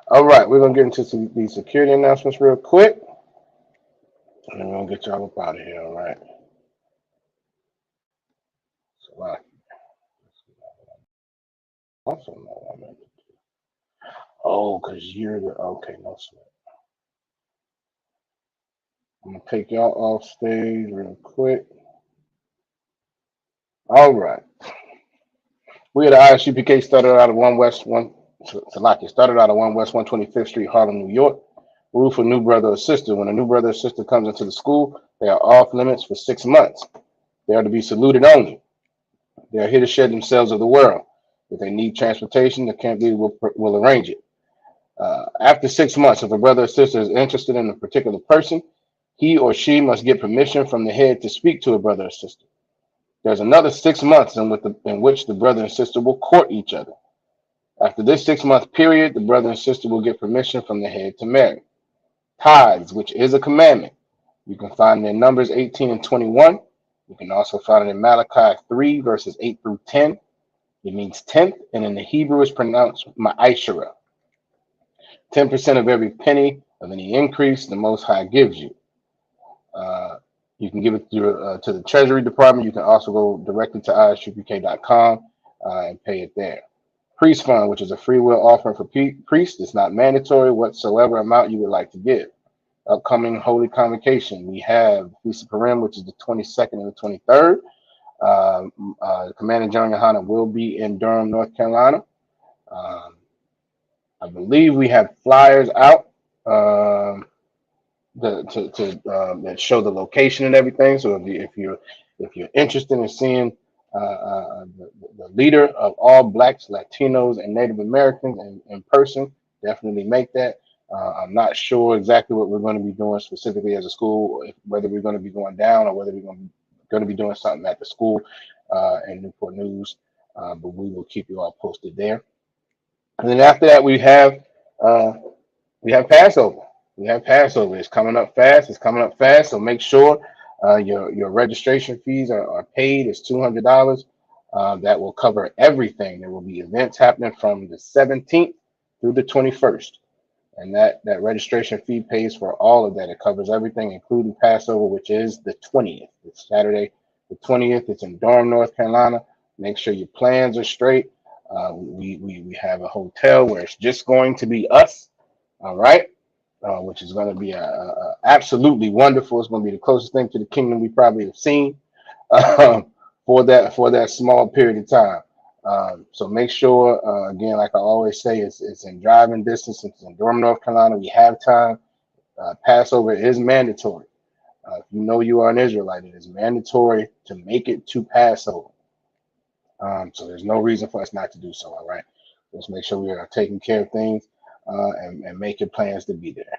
All right, we're gonna get into these security announcements real quick, and then we're gonna get y'all up out of here. All right. So, also know what I meant to do. Oh, because you're the okay. No sweat. I'm gonna take y'all off stage real quick. All right. We at the ISUPK started out of 1 West 125th Street, Harlem, New York. Rule for new brother or sister. When a new brother or sister comes into the school, they are off limits for 6 months. They are to be saluted only. They are here to shed themselves of the world. If they need transportation, the camp leader will arrange it. After 6 months, if a brother or sister is interested in a particular person, he or she must get permission from the head to speak to a brother or sister. There's another 6 months in which the brother and sister will court each other. After this 6-month period, the brother and sister will get permission from the head to marry. Tithes, which is a commandment. You can find it in Numbers 18 and 21. You can also find it in Malachi 3, verses 8 through 10. It means tenth, and in the Hebrew it's pronounced ma'ashara. 10% of every penny of any increase the Most High gives you. You can give it to the Treasury Department. You can also go directly to isupk.com and pay it there. Priest Fund, which is a free will offering for priests. It's not mandatory whatsoever amount you would like to give. Upcoming Holy Convocation. We have Feast of Purim, which is the 22nd and the 23rd. Commander General Yohana will be in Durham, North Carolina. I believe we have flyers out that show the location and everything. So if you're interested in seeing the leader of all Blacks, Latinos, and Native Americans in person, definitely make that. I'm not sure exactly what we're going to be doing specifically as a school, whether we're going to be going down or whether we're going to be doing something at the school in Newport News, but we will keep you all posted there. And then after that, we have Passover. It's coming up fast. So make sure your registration fees are paid. It's $200. That will cover everything. There will be events happening from the 17th through the 21st. And that registration fee pays for all of that. It covers everything, including Passover, which is the 20th. It's Saturday, the 20th. It's in Durham, North Carolina. Make sure your plans are straight. We have a hotel where it's just going to be us, all right, which is going to be absolutely wonderful. It's going to be the closest thing to the kingdom we probably have seen for that small period of time. So make sure, again, like I always say, it's in driving distance. It's in Durham, North Carolina. We have time. Passover is mandatory. If you know you are an Israelite, it is mandatory to make it to Passover. So there's no reason for us not to do so. All right. Let's make sure we are taking care of things and making plans to be there.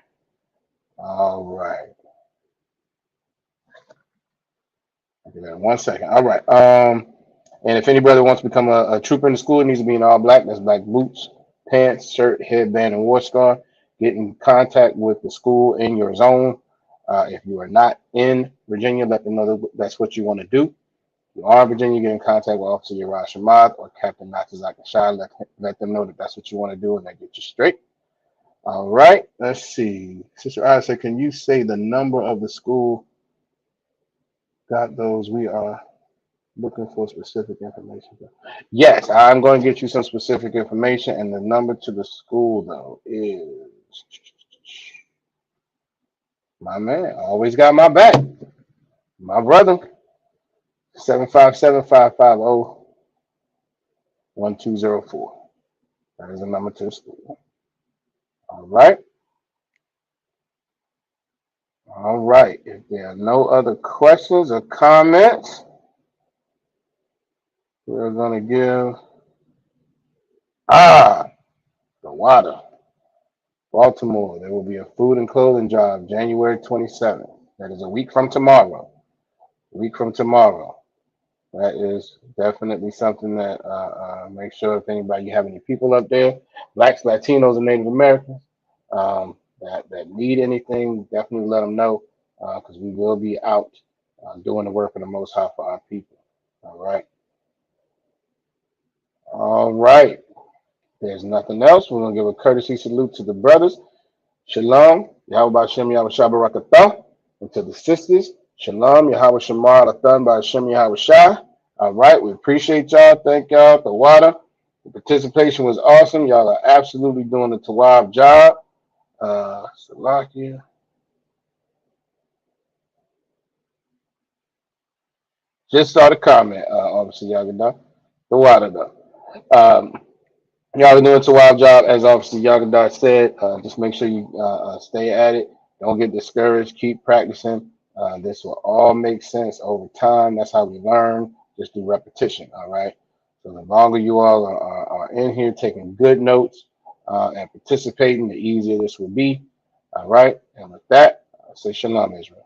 All right. I'll give that 1 second. All right. And if any brother wants to become a trooper in the school, it needs to be in all black. That's black boots, pants, shirt, headband, and war scar. Get in contact with the school in your zone. If you are not in Virginia, let them know that's what you want to do. If you are in Virginia, get in contact with Officer Yeraj Shamath or Captain Natazak Shah. Let them know that that's what you want to do, and they get you straight. All right. Let's see. Sister Isaac, can you say the number of the school? Got those. We are looking for specific information. Yes, I'm going to get you some specific information, and the number to the school, though, is my man. Always got my back. My brother. 757-550-1204. That is the number to the school. All right. All right. If there are no other questions or comments, we're going to give the water. Baltimore, there will be a food and clothing drive January 27th. That is a week from tomorrow. That is definitely something that make sure if anybody, you have any people up there, Blacks, Latinos, and Native Americans that need anything, definitely let them know because we will be out doing the work of the Most High for our people. All right. All right. There's nothing else. We're going to give a courtesy salute to the brothers. Shalom. Yahweh Hashem Yahweh Shabbarakatah. And to the sisters. Shalom. Yahweh Shamar Athan by Hashem Yahweh Shah. All right. We appreciate y'all. Thank y'all. The water. The participation was awesome. Y'all are absolutely doing the Tawab job. Salakia. Just saw the comment, Officer Yagadah. The water, though. Y'all are doing a wild job, as Officer Yagadah said. Just make sure you stay at it. Don't get discouraged. Keep practicing. This will all make sense over time. That's how we learn. Just do repetition, all right? So the longer you all are in here taking good notes and participating, the easier this will be, all right? And with that, I say shalom, Israel.